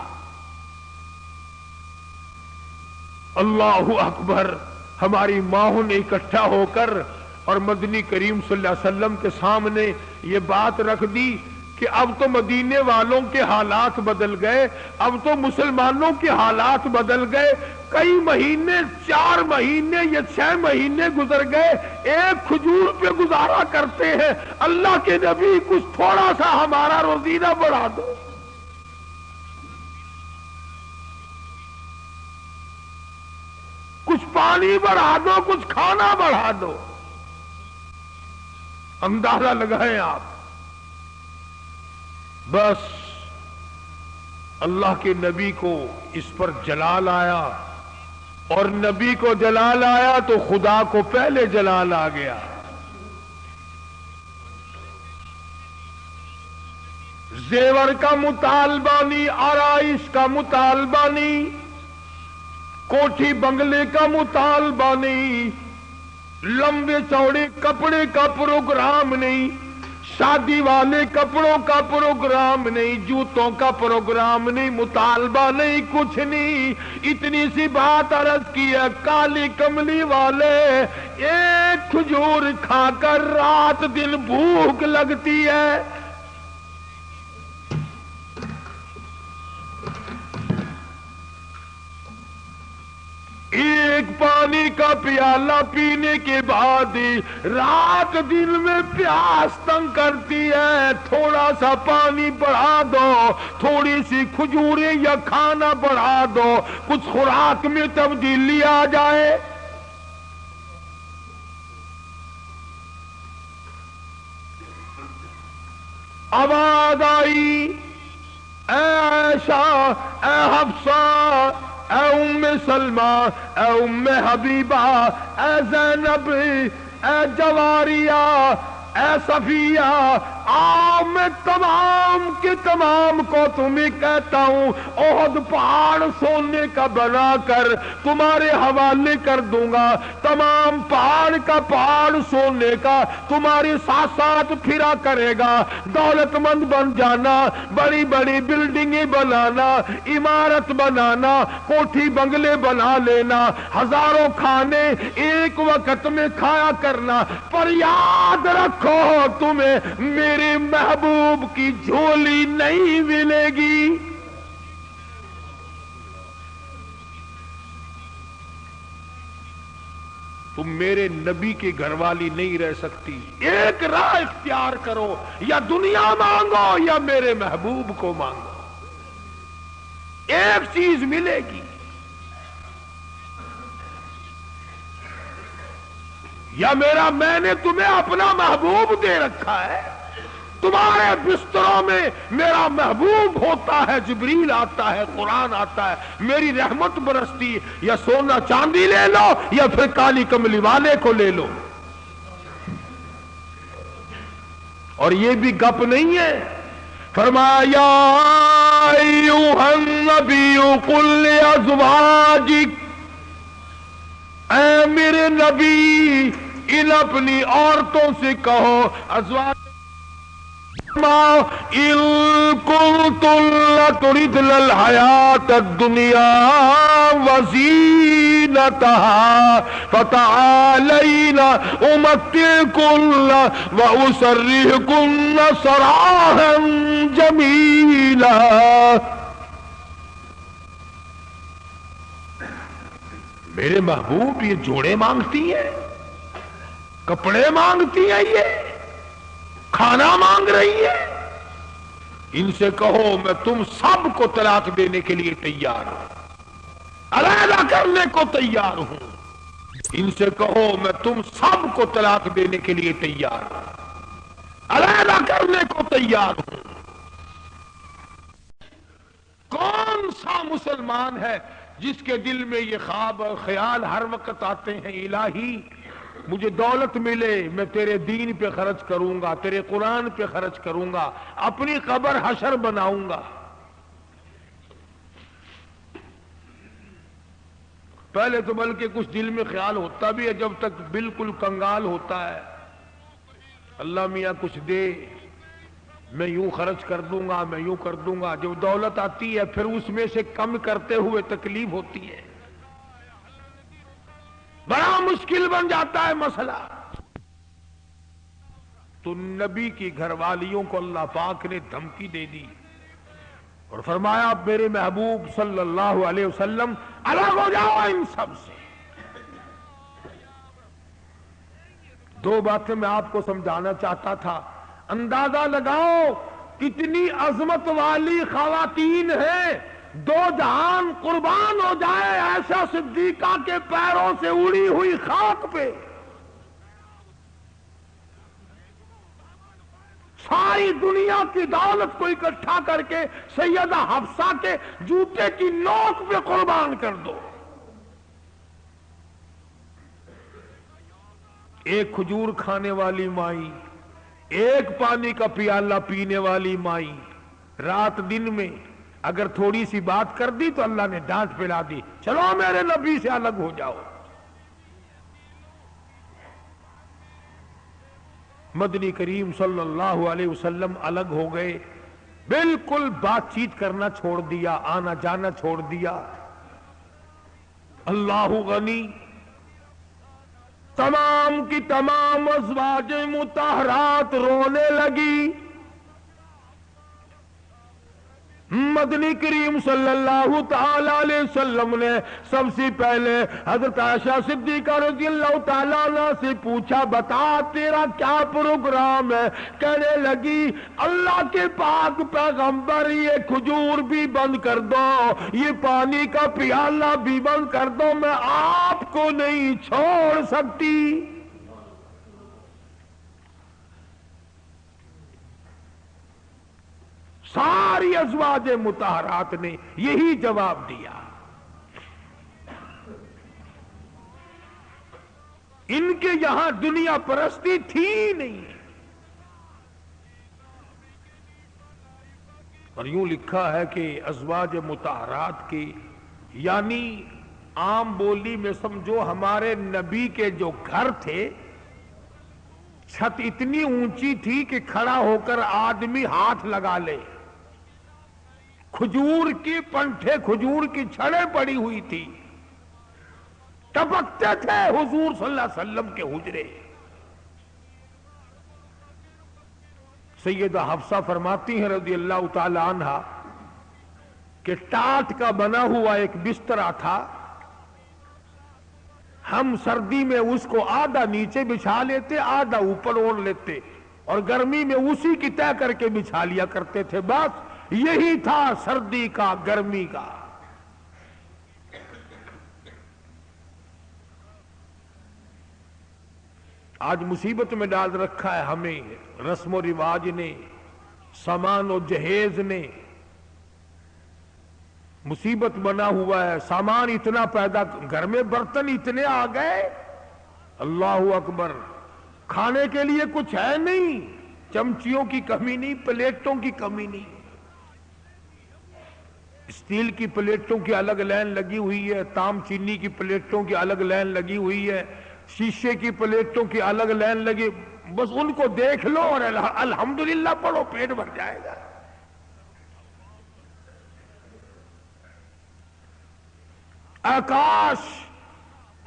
اللہ اکبر، ہماری ماؤں نے اکٹھا ہو کر اور مدنی کریم صلی اللہ علیہ وسلم کے سامنے یہ بات رکھ دی کہ اب تو مدینے والوں کے حالات بدل گئے، اب تو مسلمانوں کے حالات بدل گئے۔ کئی مہینے، 4 مہینے یا 6 مہینے گزر گئے، ایک کھجور پہ گزارا کرتے ہیں۔ اللہ کے نبی کچھ تھوڑا سا ہمارا روزینہ بڑھا دو، کچھ پانی بڑھا دو، کچھ کھانا بڑھا دو۔ اندازہ لگائیں آپ، بس اللہ کے نبی کو اس پر جلال آیا، اور نبی کو جلال آیا تو خدا کو پہلے جلال آ گیا۔ زیور کا مطالبہ نہیں، آرائش کا مطالبہ نہیں، کوٹھی بنگلے کا مطالبہ نہیں، لمبے چوڑے کپڑے کا پروگرام نہیں، شادی والے کپڑوں کا پروگرام نہیں، جوتوں کا پروگرام نہیں، مطالبہ نہیں، کچھ نہیں۔ اتنی سی بات عرض کی ہے، کالی کملی والے ایک کھجور کھا کر رات دن بھوک لگتی ہے، ایک پانی کا پیالہ پینے کے بعد رات دن میں پیاس تنگ کرتی ہے۔ تھوڑا سا پانی بڑھا دو، تھوڑی سی کھجوریں یا کھانا بڑھا دو، کچھ خوراک میں تبدیلی آ جائے۔ آواز آئی، اے عائشہ، اے حفصہ، اے ام سلمہ، اے ام حبیبہ، اے زینب، اے جواریہ، اے صفیہ، آؤ میں تمام کے تمام کو تمہیں کہتا ہوں، احد پہاڑ سونے کا بنا کر تمہارے حوالے کر دوں گا، تمام پہاڑ کا پہاڑ سونے کا تمہارے ساتھ ساتھ پھرا کرے گا۔ دولت مند بن جانا، بڑی بڑی بلڈنگیں بنانا، عمارت بنانا، کوٹھی بنگلے بنا لینا، ہزاروں کھانے ایک وقت میں کھایا کرنا، پر یاد رکھو تمہیں میرے محبوب کی جھولی نہیں ملے گی۔ تم میرے نبی کے گھر والی نہیں رہ سکتی۔ ایک راہ اختیار کرو، یا دنیا مانگو یا میرے محبوب کو مانگو، ایک چیز ملے گی۔ یا میں نے تمہیں اپنا محبوب دے رکھا ہے، تمہارے بستروں میں میرا محبوب ہوتا ہے، جبریل آتا ہے، قرآن آتا ہے، میری رحمت برستی، یا سونا چاندی لے لو یا پھر کالی کملی والے کو لے لو۔ اور یہ بھی گپ نہیں ہے، فرمایا ایھا النبی قل لازواجک، اے میرے نبی ان اپنی عورتوں سے کہو، ازواج ان کنتن لتردن الحیاۃ الدنیا وزینتہا فتعالین امتعکن واسرحکن سراحا جمیلا۔ میرے محبوب یہ جوڑے مانگتی ہیں، کپڑے مانگتی ہیں، یہ کھانا مانگ رہی ہے، ان سے کہو میں تم سب کو طلاق دینے کے لیے تیار ہوں، علیحدہ کرنے کو تیار ہوں، ان سے کہو میں تم سب کو طلاق دینے کے لیے تیار ہوں، علیحدہ کرنے کو تیار ہوں۔ کون سا مسلمان ہے جس کے دل میں یہ خواب اور خیال ہر وقت آتے ہیں، الہی مجھے دولت ملے میں تیرے دین پہ خرچ کروں گا، تیرے قرآن پہ خرچ کروں گا، اپنی قبر حشر بناؤں گا۔ پہلے تو بلکہ کچھ دل میں خیال ہوتا بھی ہے، جب تک بالکل کنگال ہوتا ہے، اللہ میاں کچھ دے، میں یوں خرچ کر دوں گا، میں یوں کر دوں گا۔ جب دولت آتی ہے پھر اس میں سے کم کرتے ہوئے تکلیف ہوتی ہے، بڑا مشکل بن جاتا ہے مسئلہ۔ تو نبی کی گھر والیوں کو اللہ پاک نے دھمکی دے دی اور فرمایا اب میرے محبوب صلی اللہ علیہ وسلم الگ ہو جاؤ ان سب سے۔ دو باتیں میں آپ کو سمجھانا چاہتا تھا، اندازہ لگاؤ کتنی عظمت والی خواتین ہیں، دو جہان قربان ہو جائے عائشہ صدیقہ کے پیروں سے اڑی ہوئی خاک پہ، ساری دنیا کی دولت کو اکٹھا کر کے سیدہ حفصہ کے جوتے کی نوک پہ قربان کر دو۔ ایک کھجور کھانے والی مائی، ایک پانی کا پیالہ پینے والی مائی، رات دن میں اگر تھوڑی سی بات کر دی تو اللہ نے ڈانٹ پلا دی، چلو میرے نبی سے الگ ہو جاؤ۔ مدنی کریم صلی اللہ علیہ وسلم الگ ہو گئے، بالکل بات چیت کرنا چھوڑ دیا، آنا جانا چھوڑ دیا۔ اللہ غنی، تمام کی تمام ازواج مطہرات رونے لگی۔ مدنی کریم صلی اللہ تعالی علیہ وسلم نے سب سے پہلے حضرت عائشہ صدیقہ رضی اللہ تعالیٰ عنہ سے پوچھا بتا تیرا کیا پروگرام ہے؟ کہنے لگی اللہ کے پاک پیغمبر یہ کھجور بھی بند کر دو، یہ پانی کا پیالہ بھی بند کر دو، میں آپ کو نہیں چھوڑ سکتی۔ ساری ازواج مطہرات نے یہی جواب دیا۔ ان کے یہاں دنیا پرستی تھی نہیں، اور یوں لکھا ہے کہ ازواج مطہرات کی یعنی عام بولی میں سمجھو ہمارے نبی کے جو گھر تھے، چھت اتنی اونچی تھی کہ کھڑا ہو کر آدمی ہاتھ لگا لے، کھجور کی پنٹھے کھجور کی چھڑیں پڑی ہوئی تھی، ٹپکتے تھے حضور صلی اللہ علیہ وسلم کے حجرے۔ سیدہ حفصہ فرماتی ہیں رضی اللہ تعالی عنہا کہ ٹاٹ کا بنا ہوا ایک بسترا تھا، ہم سردی میں اس کو آدھا نیچے بچھا لیتے آدھا اوپر اوڑھ لیتے، اور گرمی میں اسی کی طے کر کے بچھا لیا کرتے تھے، بس یہی تھا سردی کا گرمی کا۔ آج مصیبت میں ڈال رکھا ہے ہمیں رسم و رواج نے، سامان و جہیز نے، مصیبت بنا ہوا ہے، سامان اتنا پیدا، گھر میں برتن اتنے آ گئے، اللہ اکبر، کھانے کے لیے کچھ ہے نہیں، چمچیوں کی کمی نہیں، پلیٹوں کی کمی نہیں، اسٹیل کی پلیٹوں کی الگ لائن لگی ہوئی ہے، تام چینی کی پلیٹوں کی الگ لائن لگی ہوئی ہے، شیشے کی پلیٹوں کی الگ لائن لگی، بس ان کو دیکھ لو اور الحمدللہ پڑھو، پیٹ بھر جائے گا۔ آکاش،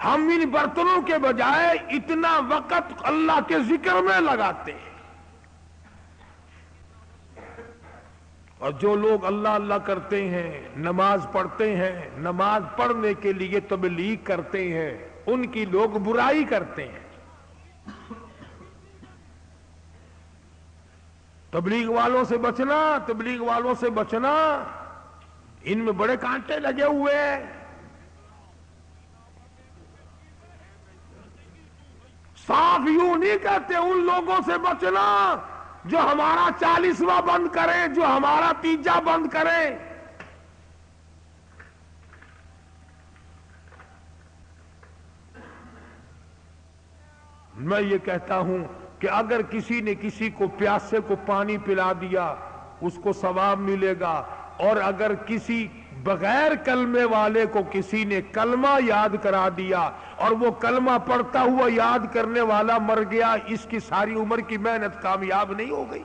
ہم ان برتنوں کے بجائے اتنا وقت اللہ کے ذکر میں لگاتے ہیں، اور جو لوگ اللہ اللہ کرتے ہیں، نماز پڑھتے ہیں، نماز پڑھنے کے لیے تبلیغ کرتے ہیں، ان کی لوگ برائی کرتے ہیں۔ تبلیغ والوں سے بچنا، تبلیغ والوں سے بچنا، ان میں بڑے کانٹے لگے ہوئے ہیں۔ صاف یوں نہیں کہتے ان لوگوں سے بچنا جو ہمارا 40واں بند کرے، جو ہمارا 3 بند کرے۔ میں یہ کہتا ہوں کہ اگر کسی نے کسی کو پیاسے کو پانی پلا دیا اس کو ثواب ملے گا، اور اگر کسی بغیر کلمے والے کو کسی نے کلمہ یاد کرا دیا اور وہ کلمہ پڑھتا ہوا یاد کرنے والا مر گیا، اس کی ساری عمر کی محنت کامیاب نہیں ہو گئی؟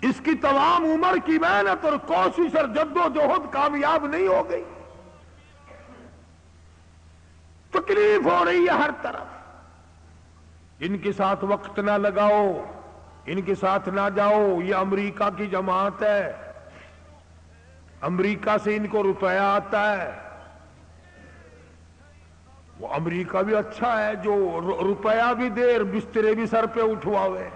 اس کی تمام عمر کی محنت اور کوشش اور جدوجہد کامیاب نہیں ہو گئی؟ تکلیف ہو رہی ہے ہر طرف۔ ان کے ساتھ وقت نہ لگاؤ، ان کے ساتھ نہ جاؤ، یہ امریکہ کی جماعت ہے، امریکہ سے ان کو روپیہ آتا ہے۔ وہ امریکہ بھی اچھا ہے جو روپیہ بھی دے اور بسترے بھی سر پہ اٹھواوے،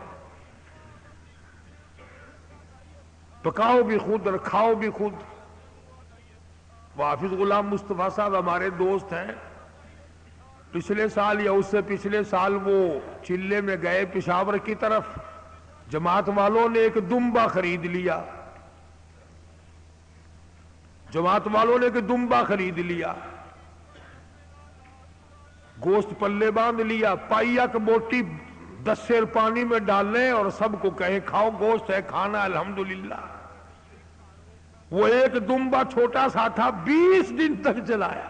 پکاؤ بھی خود اور کھاؤ بھی خود۔ وہ حافظ غلام مصطفیٰ صاحب ہمارے دوست ہیں، پچھلے سال یا اس سے پچھلے سال وہ چلے میں گئے پشاور کی طرف، جماعت والوں نے ایک دمبا خرید لیا، جماعت والوں نے ایک دمبا خرید لیا، گوشت پلے باندھ لیا، پائیا کی بوٹی 10 سیر پانی میں ڈالیں اور سب کو کہیں کھاؤ، گوشت ہے کھانا الحمدللہ۔ وہ ایک دمبا چھوٹا سا تھا، 20 دن تک چلایا۔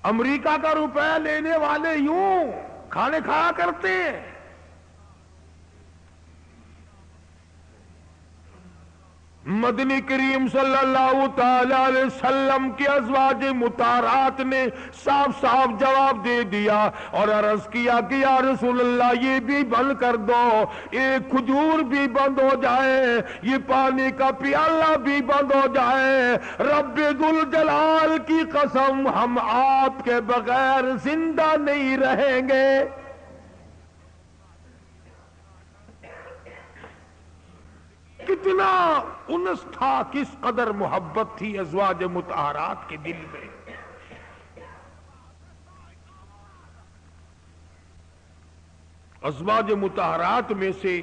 امریکہ کا روپے لینے والے یوں کھانے کھایا کرتے ہیں۔ مدنی کریم صلی اللہ تعالی علیہ وسلم کی ازواج مطہرات نے صاف صاف جواب دے دیا اور عرض کیا کہ یا رسول اللہ یہ بھی بند کر دو، ایک کھجور بھی بند ہو جائے، یہ پانی کا پیالہ بھی بند ہو جائے، رب ذوالجلال کی قسم ہم آپ کے بغیر زندہ نہیں رہیں گے۔ کتنا انس تھا، کس قدر محبت تھی ازواج مطہرات کے دل میں۔ ازواج مطہرات میں سے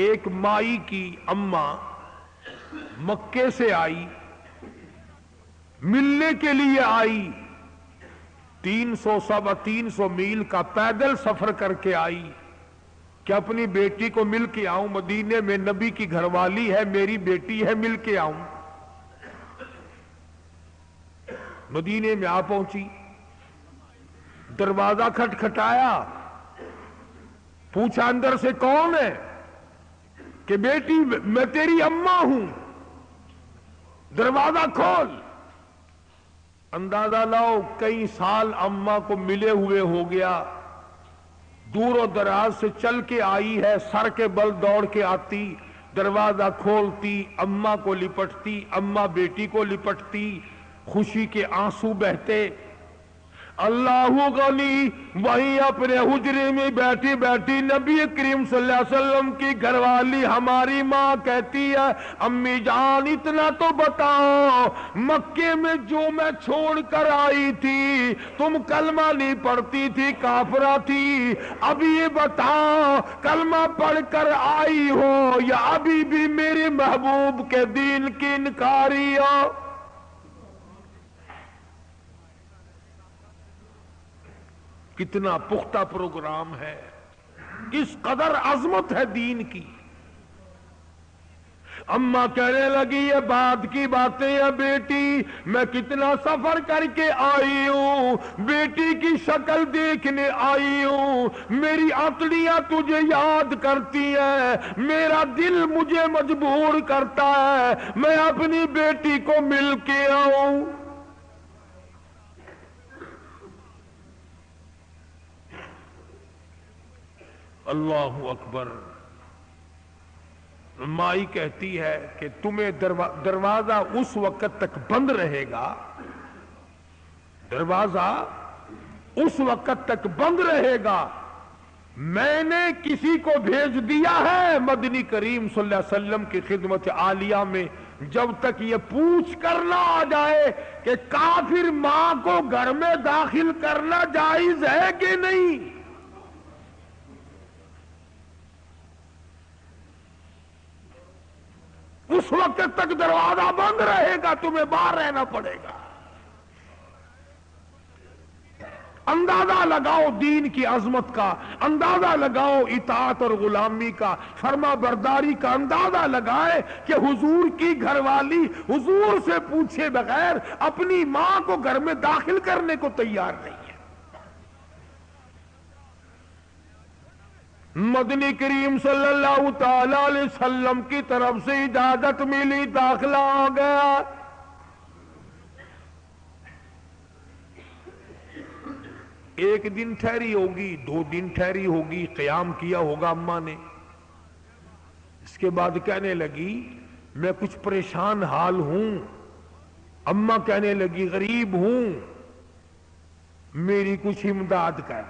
ایک مائی کی اماں مکے سے آئی، ملنے کے لیے آئی، 300 میل کا پیدل سفر کر کے آئی کہ اپنی بیٹی کو مل کے آؤں، مدینے میں نبی کی گھر والی ہے، میری بیٹی ہے، مل کے آؤں۔ مدینے میں آ پہنچی، دروازہ کھٹکھٹایا، پوچھا اندر سے کون ہے؟ کہ بیٹی میں تیری اماں ہوں، دروازہ کھول۔ اندازہ لاؤ کئی سال اماں کو ملے ہوئے ہو گیا، دور و دراز سے چل کے آئی ہے، سر کے بل دوڑ کے آتی، دروازہ کھولتی، اماں کو لپٹتی، اماں بیٹی کو لپٹتی، خوشی کے آنسو بہتے۔ اللہ غنی وہیں اپنے حجرے میں بیٹھی بیٹھی نبی کریم صلی اللہ علیہ وسلم کی گھر والی ہماری ماں کہتی ہے امی جان اتنا تو بتاؤ، مکے میں جو میں چھوڑ کر آئی تھی تم کلمہ نہیں پڑھتی تھی، کافرہ تھی، اب یہ بتاؤ کلمہ پڑھ کر آئی ہو یا ابھی بھی میرے محبوب کے دین کی انکاری ہو؟ کتنا پختہ پروگرام ہے، کس قدر عظمت ہے دین کی۔ اماں کہنے لگی یہ بات کی باتیں ہیں بیٹی، میں کتنا سفر کر کے آئی ہوں، بیٹی کی شکل دیکھنے آئی ہوں، میری آنتڑیاں تجھے یاد کرتی ہیں، میرا دل مجھے مجبور کرتا ہے میں اپنی بیٹی کو مل کے آؤں۔ اللہ اکبر۔ مائی کہتی ہے کہ تمہیں دروازہ اس وقت تک بند رہے گا، دروازہ اس وقت تک بند رہے گا، میں نے کسی کو بھیج دیا ہے مدنی کریم صلی اللہ علیہ وسلم کی خدمت عالیہ میں جب تک یہ پوچھ کر نہ آ جائے کہ کافر ماں کو گھر میں داخل کرنا جائز ہے کہ نہیں. اس وقت تک دروازہ بند رہے گا، تمہیں باہر رہنا پڑے گا. اندازہ لگاؤ دین کی عظمت کا، اندازہ لگاؤ اطاعت اور غلامی کا، فرما برداری کا اندازہ لگائے کہ حضور کی گھر والی حضور سے پوچھے بغیر اپنی ماں کو گھر میں داخل کرنے کو تیار نہیں ہے. مدنی کریم صلی اللہ تعالی علیہ وسلم کی طرف سے اجازت ملی، داخلہ آ گیا. ایک دن ٹھہری ہوگی، 2 دن ٹھہری ہوگی، قیام کیا ہوگا اماں نے. اس کے بعد کہنے لگی میں کچھ پریشان حال ہوں. اماں کہنے لگی غریب ہوں، میری کچھ امداد کر.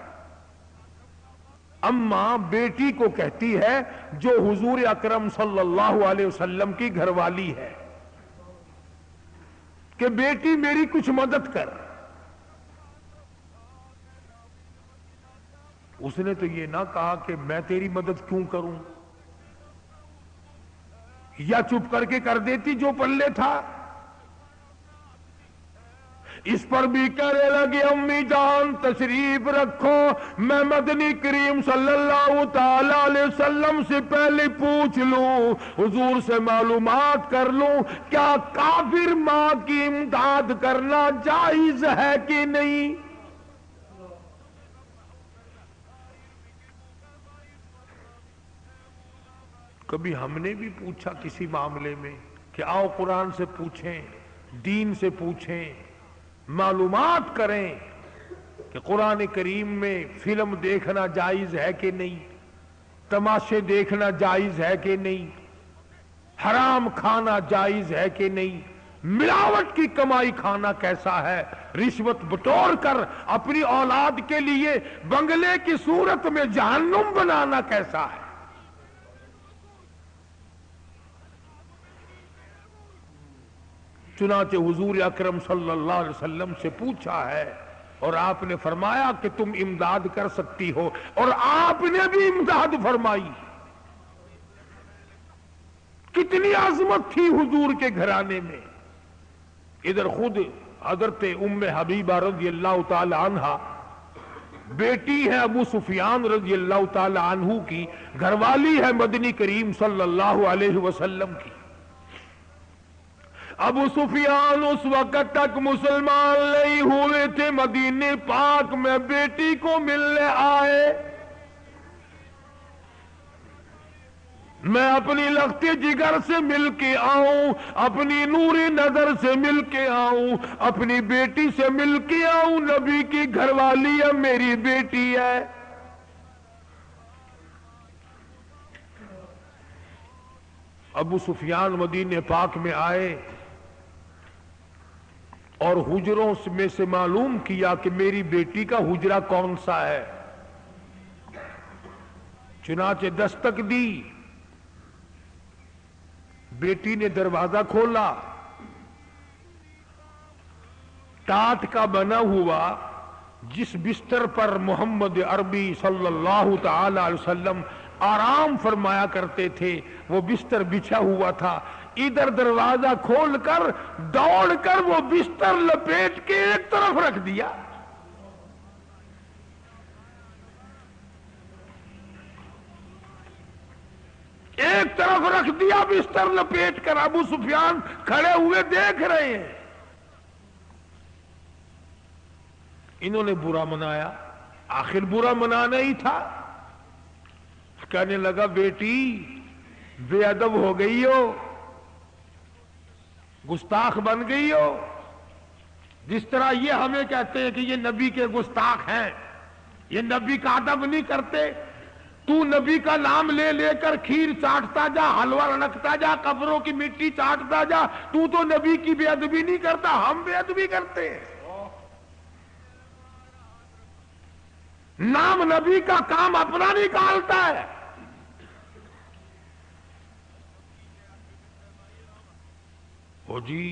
اماں بیٹی کو کہتی ہے جو حضور اکرم صلی اللہ علیہ وسلم کی گھر والی ہے کہ بیٹی میری کچھ مدد کر. اس نے تو یہ نہ کہا کہ میں تیری مدد کیوں کروں، یا چپ کر کے کر دیتی جو پلے تھا. اس پر بھی کہنے لگی امی جان تشریف رکھو، میں مدنی کریم صلی اللہ تعالی علیہ وسلم سے پہلے پوچھ لوں، حضور سے معلومات کر لوں کیا کافر ماں کی امداد کرنا جائز ہے کہ نہیں. کبھی ہم نے بھی پوچھا کسی معاملے میں کہ آؤ قرآن سے پوچھیں، دین سے پوچھیں، معلومات کریں کہ قرآن کریم میں فلم دیکھنا جائز ہے کہ نہیں، تماشے دیکھنا جائز ہے کہ نہیں، حرام کھانا جائز ہے کہ نہیں، ملاوٹ کی کمائی کھانا کیسا ہے، رشوت بٹور کر اپنی اولاد کے لیے بنگلے کی صورت میں جہنم بنانا کیسا ہے. چنانچہ حضور اکرم صلی اللہ علیہ وسلم سے پوچھا ہے اور آپ نے فرمایا کہ تم امداد کر سکتی ہو، اور آپ نے بھی امداد فرمائی. کتنی عظمت تھی حضور کے گھرانے میں. ادھر خود حضرت ام حبیبہ رضی اللہ تعالی عنہا بیٹی ہے ابو سفیان رضی اللہ تعالی عنہ کی، گھر والی ہے مدنی کریم صلی اللہ علیہ وسلم کی. ابو سفیان اس وقت تک مسلمان نہیں ہوئے تھے، مدینے پاک میں بیٹی کو ملنے آئے. میں اپنی لخت جگر سے مل کے آؤں، اپنی نوری نظر سے مل کے آؤں، اپنی بیٹی سے مل کے آؤں، نبی کی گھر والی ہے، میری بیٹی ہے. ابو سفیان مدینے پاک میں آئے اور حجروں میں سے معلوم کیا کہ میری بیٹی کا حجرہ کون سا ہے. چنانچہ دستک دی، بیٹی نے دروازہ کھولا. ٹاٹ کا بنا ہوا جس بستر پر محمد عربی صلی اللہ تعالی علیہ وسلم آرام فرمایا کرتے تھے وہ بستر بچھا ہوا تھا. ادھر دروازہ کھول کر دوڑ کر وہ بستر لپیٹ کے ایک طرف رکھ دیا. ایک طرف رکھ دیا بستر لپیٹ کر. ابو سفیان کھڑے ہوئے دیکھ رہے ہیں. انہوں نے برا منایا، آخر برا منانا ہی تھا. کہنے لگا بیٹی بے ادب ہو گئی ہو، گستاخ بن گئی ہو. جس طرح یہ ہمیں کہتے ہیں کہ یہ نبی کے گستاخ ہیں، یہ نبی کا ادب نہیں کرتے. تو نبی کا نام لے لے کر کھیر چاٹتا جا، حلوہ رنکتا جا، قبروں کی مٹی چاٹتا جا. تو نبی کی بے ادبی نہیں کرتا، ہم بے ادبی کرتے ہیں. نام نبی کا کام اپنا نکالتا ہے. او جی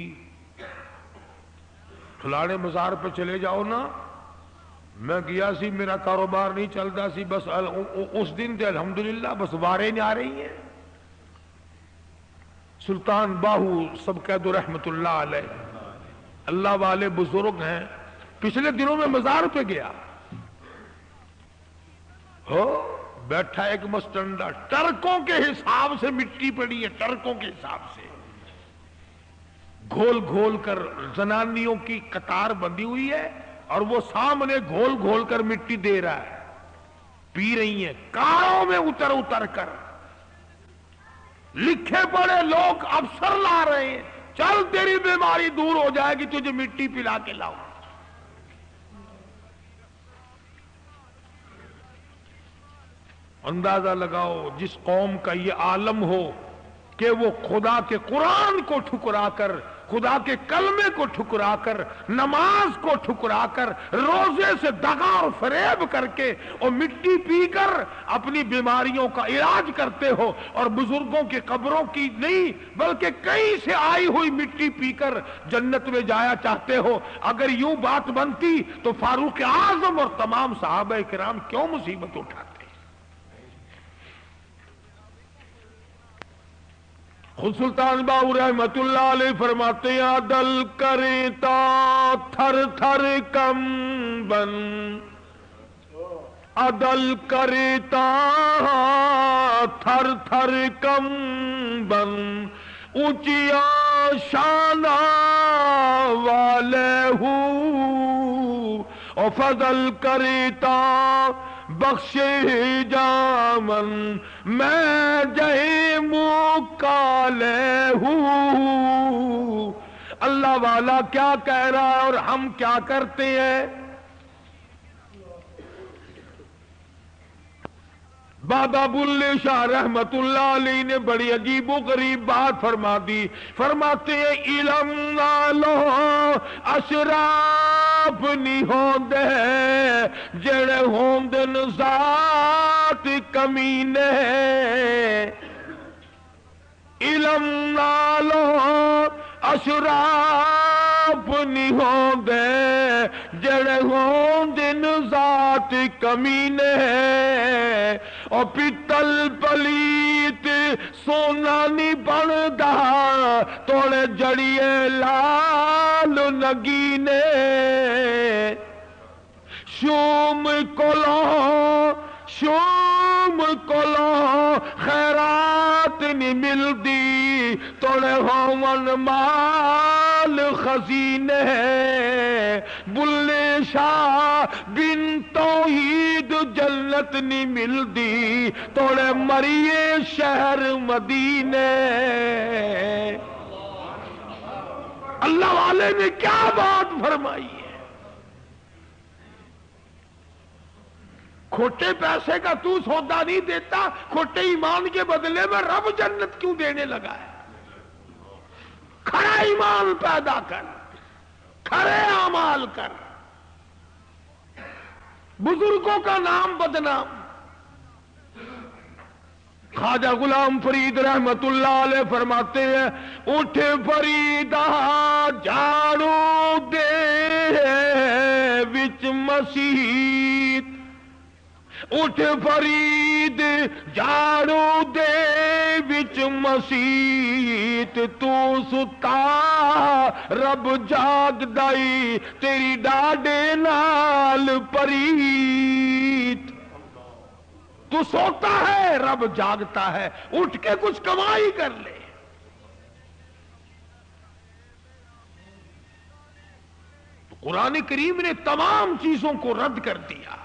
فلانے مزار پہ چلے جاؤ نا، میں گیا سی، میرا کاروبار نہیں چلتا سی، بس اس دن تے الحمدللہ بس وارے نہیں آ رہی ہیں۔ سلطان باہو سب کہہ دو رحمت اللہ علیہ، اللہ والے بزرگ ہیں، پچھلے دنوں میں مزار پہ گیا، ہو بیٹھا ایک مستنڈا، ٹرکوں کے حساب سے مٹی پڑی ہے، ٹرکوں کے حساب سے گھول گھول کر زنانیوں کی قطار بندھی ہوئی ہے، اور وہ سامنے گھول گھول کر مٹی دے رہا ہے، پی رہی ہیں کاروں میں اتر اتر کر، لکھے پڑے لوگ افسر لا رہے ہیں، چل تیری بیماری دور ہو جائے گی، تجھے مٹی پلا کے لاؤ۔ اندازہ لگاؤ جس قوم کا یہ عالم ہو کہ وہ خدا کے قرآن کو ٹھکرا کر، خدا کے کلمے کو ٹھکرا کر، نماز کو ٹھکرا کر، روزے سے دغا اور فریب کر کے اور مٹی پی کر اپنی بیماریوں کا علاج کرتے ہو، اور بزرگوں کی قبروں کی نہیں بلکہ کہیں سے آئی ہوئی مٹی پی کر جنت میں جایا چاہتے ہو۔ اگر یوں بات بنتی تو فاروق اعظم اور تمام صحابہ کرام کیوں مصیبت اٹھاتے؟ خود سلطان باہو رحمت اللہ علیہ فرماتے ہیں عدل کرتا تھر تھر کمبن، عدل کرتا تھر تھر کمبن، اونچیا شانہ والے ہوں، اور فضل کرتا بخش جامن، میں جہے مکالے ہوں۔ اللہ والا کیا کہہ رہا ہے اور ہم کیا کرتے ہیں؟ بابا بلے شاہ رحمت اللہ علیہ نے بڑی عجیب و غریب بات فرما دی، فرماتے ہیں علم نالو اشراف نہیں ہوندے جڑے ہوندن ذات کمینے، علم نالو اشراف نہیں ہوندے جڑے ہوندن ذات کمینے، اور پیتل پلیت سونا نہیں بندا توڑے جڑیے لال نگینے، شوم کولوں خیرات نہیں ملدی توڑے ہون مال خزینے، بلے شاہ بن توحید جنت نہیں ملدی توڑے مریے شہر مدینے۔ اللہ والے نے کیا بات فرمائی ہے؟ کھوٹے پیسے کا تو سودا نہیں دیتا، کھوٹے ایمان کے بدلے میں رب جنت کیوں دینے لگا ہے؟ کھڑا ایمان پیدا کر، کھڑے اعمال کر، بزرگوں کا نام بدنام۔ خواجہ غلام فرید رحمت اللہ علیہ فرماتے ہیں اٹھ فریدا جھاڑو دے وچ مسیت، اٹھ فرید جھاڑو دے وچ مسیت، تو ستا رب جاگ دائی تیری ڈاڈے نال پریت، تو سوتا ہے رب جاگتا ہے، اٹھ کے کچھ کمائی کر لے۔ تو قرآن کریم نے تمام چیزوں کو رد کر دیا۔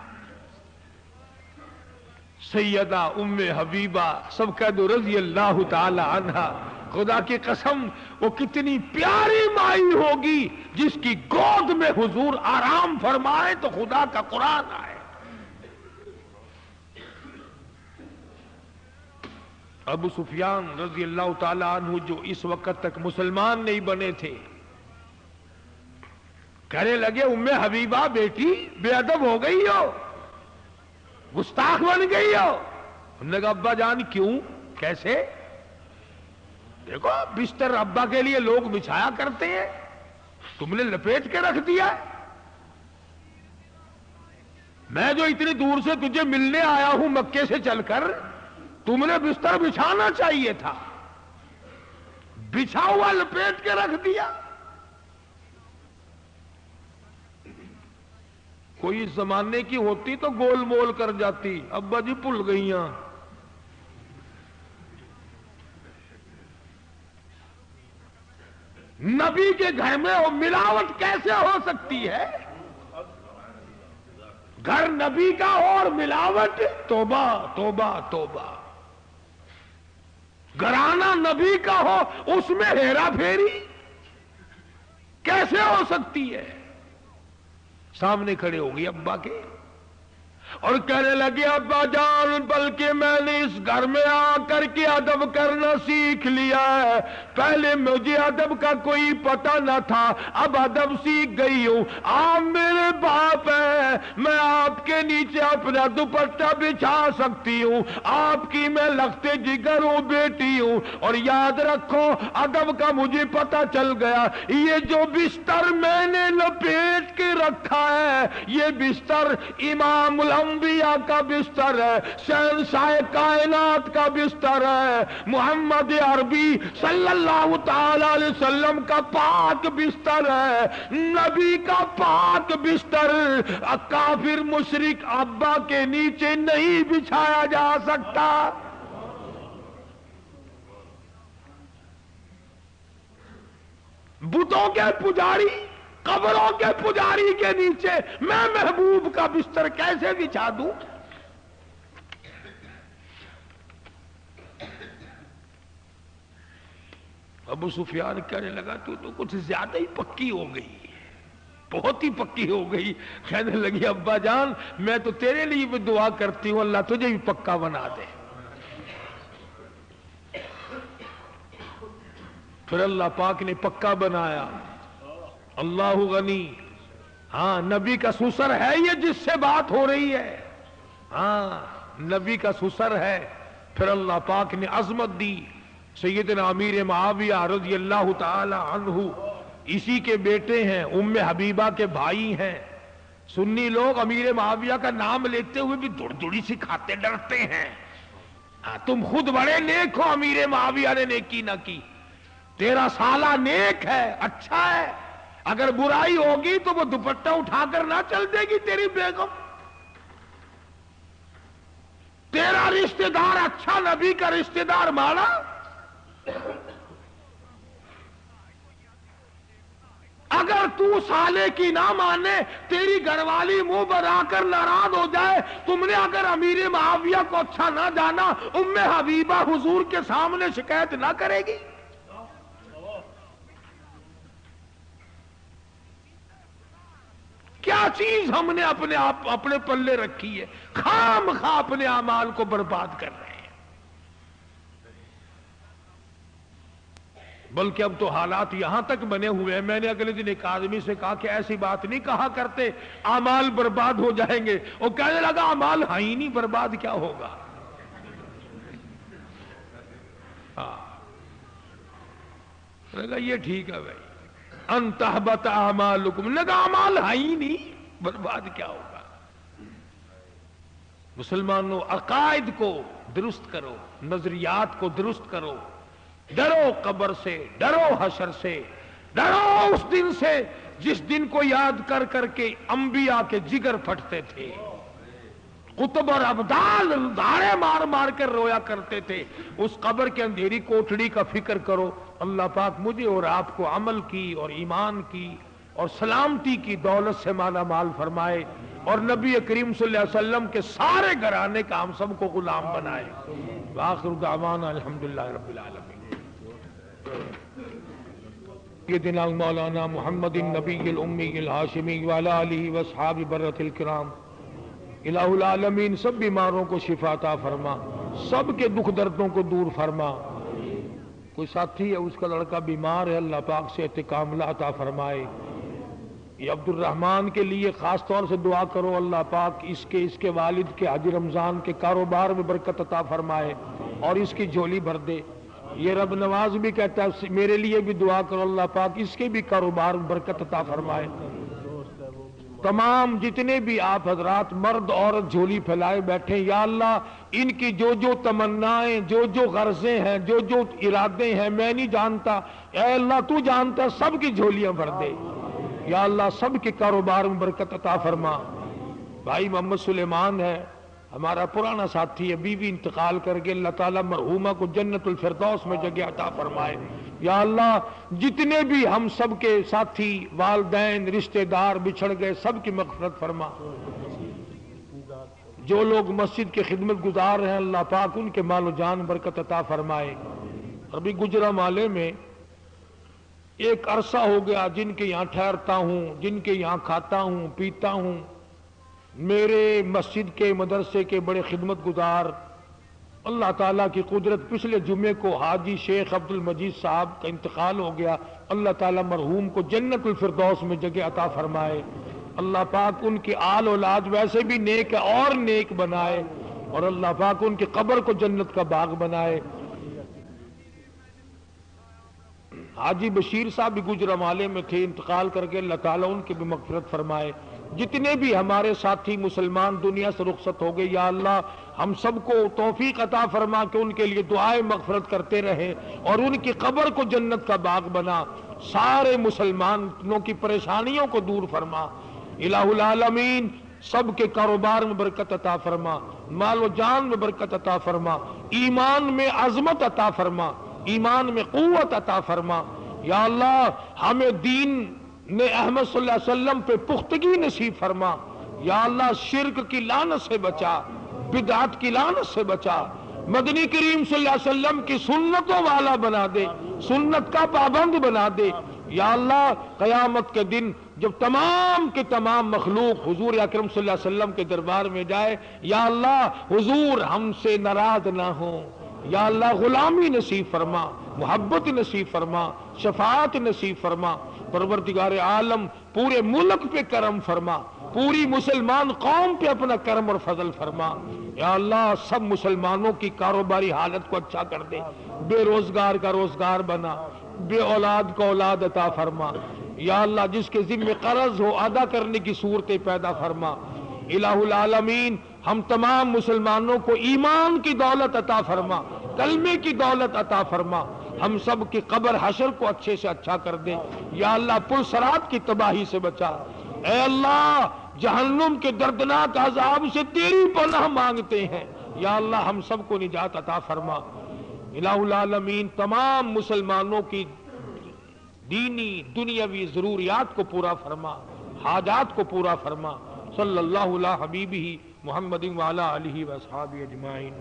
سیدہ ام حبیبہ سب کہہ دو رضی اللہ تعالی عنہا، خدا کی قسم وہ کتنی پیاری مائی ہوگی جس کی گود میں حضور آرام فرمائے تو خدا کا قرآن آئے۔ ابو سفیان رضی اللہ تعالی عنہ جو اس وقت تک مسلمان نہیں بنے تھے، کہنے لگے ام حبیبہ بیٹی بے ادب ہو گئی ہو، گستاخ بن گئی ہو۔ انہوں نے کہا ابا جان کیوں، کیسے؟ دیکھو بستر ابا کے لیے لوگ بچھایا کرتے ہیں، تم نے لپیٹ کے رکھ دیا ہے۔ میں جو اتنی دور سے تجھے ملنے آیا ہوں مکے سے چل کر، تم نے بستر بچھانا چاہیے تھا، بچھا ہوا لپیٹ کے رکھ دیا۔ کوئی اس زمانے کی ہوتی تو گول مول کر جاتی، ابا جی بھول گئیاں۔ نبی کے گھر میں وہ ملاوٹ کیسے ہو سکتی ہے؟ گھر نبی کا ہو اور ملاوٹ، توبہ توبہ توبہ۔ گھرانہ نبی کا ہو اس میں ہیرا پھیری کیسے ہو سکتی ہے؟ سامنے کھڑے ہو گئی ابا کے اور کہنے لگے ابا جان بلکہ میں نے اس گھر میں آ کر کے ادب کرنا سیکھ لیا ہے، پہلے مجھے ادب کا کوئی پتہ نہ تھا، اب ادب سیکھ گئی ہوں۔ آپ میرے باپ ہیں، میں آپ کے نیچے اپنا دوپٹہ بچھا سکتی ہوں، آپ کی میں لختے جگر ہوں بیٹی ہوں، اور یاد رکھو ادب کا مجھے پتہ چل گیا، یہ جو بستر میں نے لپیٹ کے رکھا ہے یہ بستر امام الانبیاء کا بستر ہے، شہنشاہ کائنات کا بستر ہے، محمد عربی صلی اللہ تعالی علیہ وسلم کا پاک بستر ہے، نبی کا پاک بستر کافر مشرک ابا کے نیچے نہیں بچھایا جا سکتا۔ بتوں کے پجاری، قبروں کے پجاری کے نیچے میں محبوب کا بستر کیسے بچھا دوں؟ ابو سفیان کہنے لگا تو کچھ زیادہ ہی پکی ہو گئی، بہت ہی پکی ہو گئی۔ کہنے لگی ابا جان میں تو تیرے لیے بھی دعا کرتی ہوں اللہ تجھے بھی پکا بنا دے۔ پھر اللہ پاک نے پکا بنایا۔ اللہ غنی، ہاں نبی کا سسر ہے یہ جس سے بات ہو رہی ہے، ہاں نبی کا سسر ہے۔ پھر اللہ پاک نے عظمت دی، سیدنا امیر معاویہ رضی اللہ تعالی عنہ اسی کے بیٹے ہیں، ام حبیبہ کے بھائی ہیں۔ سنی لوگ امیر معاویہ کا نام لیتے ہوئے بھی دڑدڑی سی کھاتے ڈرتے ہیں۔ تم خود بڑے نیک ہو، امیر معاویہ نے نیکی نہ کی، تیرا سالہ نیک ہے، اچھا ہے، اگر برائی ہوگی تو وہ دوپٹہ اٹھا کر نہ چل دے گی تیری بیگم۔ تیرا رشتہ دار اچھا، نبی کا رشتہ دار مانا۔ اگر تو سالے کی نہ مانے، تیری گھر والی منہ بنا کر ناراض ہو جائے، تم نے اگر امیر معاویہ کو اچھا نہ جانا، ام حبیبہ حضور کے سامنے شکایت نہ کرے گی؟ کیا چیز ہم نے اپنے پلے رکھی ہے؟ خام خواہ اپنے اعمال کو برباد کر رہے ہیں۔ بلکہ اب تو حالات یہاں تک بنے ہوئے ہیں، میں نے اگلے دن ایک آدمی سے کہا کہ ایسی بات نہیں کہا کرتے، اعمال برباد ہو جائیں گے۔ وہ کہنے لگا اعمال ہیں ہی نہیں، برباد کیا ہوگا؟ لگا یہ ٹھیک ہے بھائی، ان تحبط اعمالکم، لگا اعمال ہیں ہی نہیں، برباد کیا ہوگا؟ مسلمانوں عقائد کو درست کرو، نظریات کو درست کرو، ڈرو قبر سے، ڈرو حشر سے، ڈرو اس دن سے جس دن کو یاد کر کر کے انبیاء کے جگر پھٹتے تھے، قطب اور ابدال دھاڑے مار مار کر رویا کرتے تھے۔ اس قبر کے اندھیری کوٹڑی کا فکر کرو۔ اللہ پاک مجھے اور آپ کو عمل کی اور ایمان کی اور سلامتی کی دولت سے مالا مال فرمائے، اور نبی کریم صلی اللہ علیہ وسلم کے سارے گھرانے کا ہم سب کو غلام بنائے۔ وآخر دعوانا الحمدللہ رب العالمین۔ سیدنا مولانا محمد النبی الامی الہاشمی وعلی آلہ واصحاب برۃ الکرام۔ الہ العالمین سب بیماروں کو شفا عطا فرما، سب کے دکھ دردوں کو دور فرما۔ کوئی ساتھی ہے اس کا لڑکا بیمار ہے، اللہ پاک سے کاملہ عطا فرمائے۔ یہ عبد الرحمن کے لیے خاص طور سے دعا کرو، اللہ پاک اس کے والد کے حج رمضان کے کاروبار میں برکت عطا فرمائے اور اس کی جھولی بھر دے۔ یہ رب نواز بھی کہتا ہے میرے لیے بھی دعا کرو اللہ پاک اس کے بھی کاروبار میں برکت عطا فرمائے۔ تمام جتنے بھی آپ حضرات مرد عورت جھولی پھیلائے بیٹھے، یا اللہ ان کی جو جو تمنائیں، جو جو غرضیں ہیں، جو جو ارادے ہیں میں نہیں جانتا، اے اللہ تو جانتا، سب کی جھولیاں بھر دے یا اللہ، سب کے کاروبار میں برکت عطا فرما۔ بھائی محمد سلیمان ہے ہمارا پرانا ساتھی ہے، بیوی انتقال کر کے، اللہ تعالیٰ مرحومہ کو جنت الفردوس میں جگہ عطا فرمائے۔ یا اللہ جتنے بھی ہم سب کے ساتھی والدین رشتہ دار بچھڑ گئے سب کی مغفرت فرما۔ جو لوگ مسجد کی خدمت گزار رہے ہیں اللہ پاک ان کے مال و جان برکت عطا فرمائے۔ ابھی گجرانوالے میں ایک عرصہ ہو گیا جن کے یہاں ٹھہرتا ہوں، جن کے یہاں کھاتا ہوں پیتا ہوں، میرے مسجد کے مدرسے کے بڑے خدمت گزار، اللہ تعالیٰ کی قدرت پچھلے جمعے کو حاجی شیخ عبد المجید صاحب کا انتقال ہو گیا، اللہ تعالیٰ مرحوم کو جنت الفردوس میں جگہ عطا فرمائے۔ اللہ پاک ان کی آل اولاد ویسے بھی نیک ہے اور نیک بنائے، اور اللہ پاک ان کی قبر کو جنت کا باغ بنائے۔ حاجی بشیر صاحب بھی گجرانوالے میں تھے، انتقال کر کے، اللہ تعالیٰ ان کی بھی مغفرت فرمائے۔ جتنے بھی ہمارے ساتھی مسلمان دنیا سے رخصت ہو گئے یا اللہ ہم سب کو توفیق عطا فرما کہ ان کے لیے دعائیں مغفرت کرتے رہیں اور ان کی قبر کو جنت کا باغ بنا۔ سارے مسلمانوں کی پریشانیوں کو دور فرما الہ العالمین، سب کے کاروبار میں برکت عطا فرما، مال و جان میں برکت عطا فرما، ایمان میں عظمت عطا فرما، ایمان میں قوت عطا فرما۔ یا اللہ ہمیں دین نے احمد صلی اللہ علیہ وسلم پہ پختگی نصیب فرما۔ یا اللہ شرک کی لعنت سے بچا، بدعت کی لعنت سے بچا، مدنی کریم صلی اللہ علیہ وسلم کی سنتوں والا بنا دے، سنت کا پابند بنا دے۔ یا اللہ قیامت کے دن جب تمام کے تمام مخلوق حضور اکرم صلی اللہ علیہ وسلم کے دربار میں جائے، یا اللہ حضور ہم سے ناراض نہ ہوں، یا اللہ غلامی نصیب فرما، محبت نصیب فرما، شفاعت نصیب فرما۔ پروردگار عالم پورے ملک پہ کرم فرما، پوری مسلمان قوم پہ اپنا کرم اور فضل فرما۔ یا اللہ سب مسلمانوں کی کاروباری حالت کو اچھا کر دے، بے روزگار کا روزگار بنا، بے اولاد کو اولاد عطا فرما۔ یا اللہ جس کے ذمہ قرض ہو ادا کرنے کی صورتیں پیدا فرما۔ الہ العالمین ہم تمام مسلمانوں کو ایمان کی دولت عطا فرما، کلمے کی دولت عطا فرما، ہم سب کی قبر حشر کو اچھے سے اچھا کر دے۔ یا اللہ پل صراط کی تباہی سے بچا۔ اے اللہ جہنم کے دردناک عذاب سے تیری پناہ مانگتے ہیں، یا اللہ ہم سب کو نجات عطا فرما۔ الہ العالمین تمام مسلمانوں کی دینی دنیاوی ضروریات کو پورا فرما، حاجات کو پورا فرما۔ صلی اللہ علی حبیبہ محمد وعلی آلہ واصحابہ اجمعین۔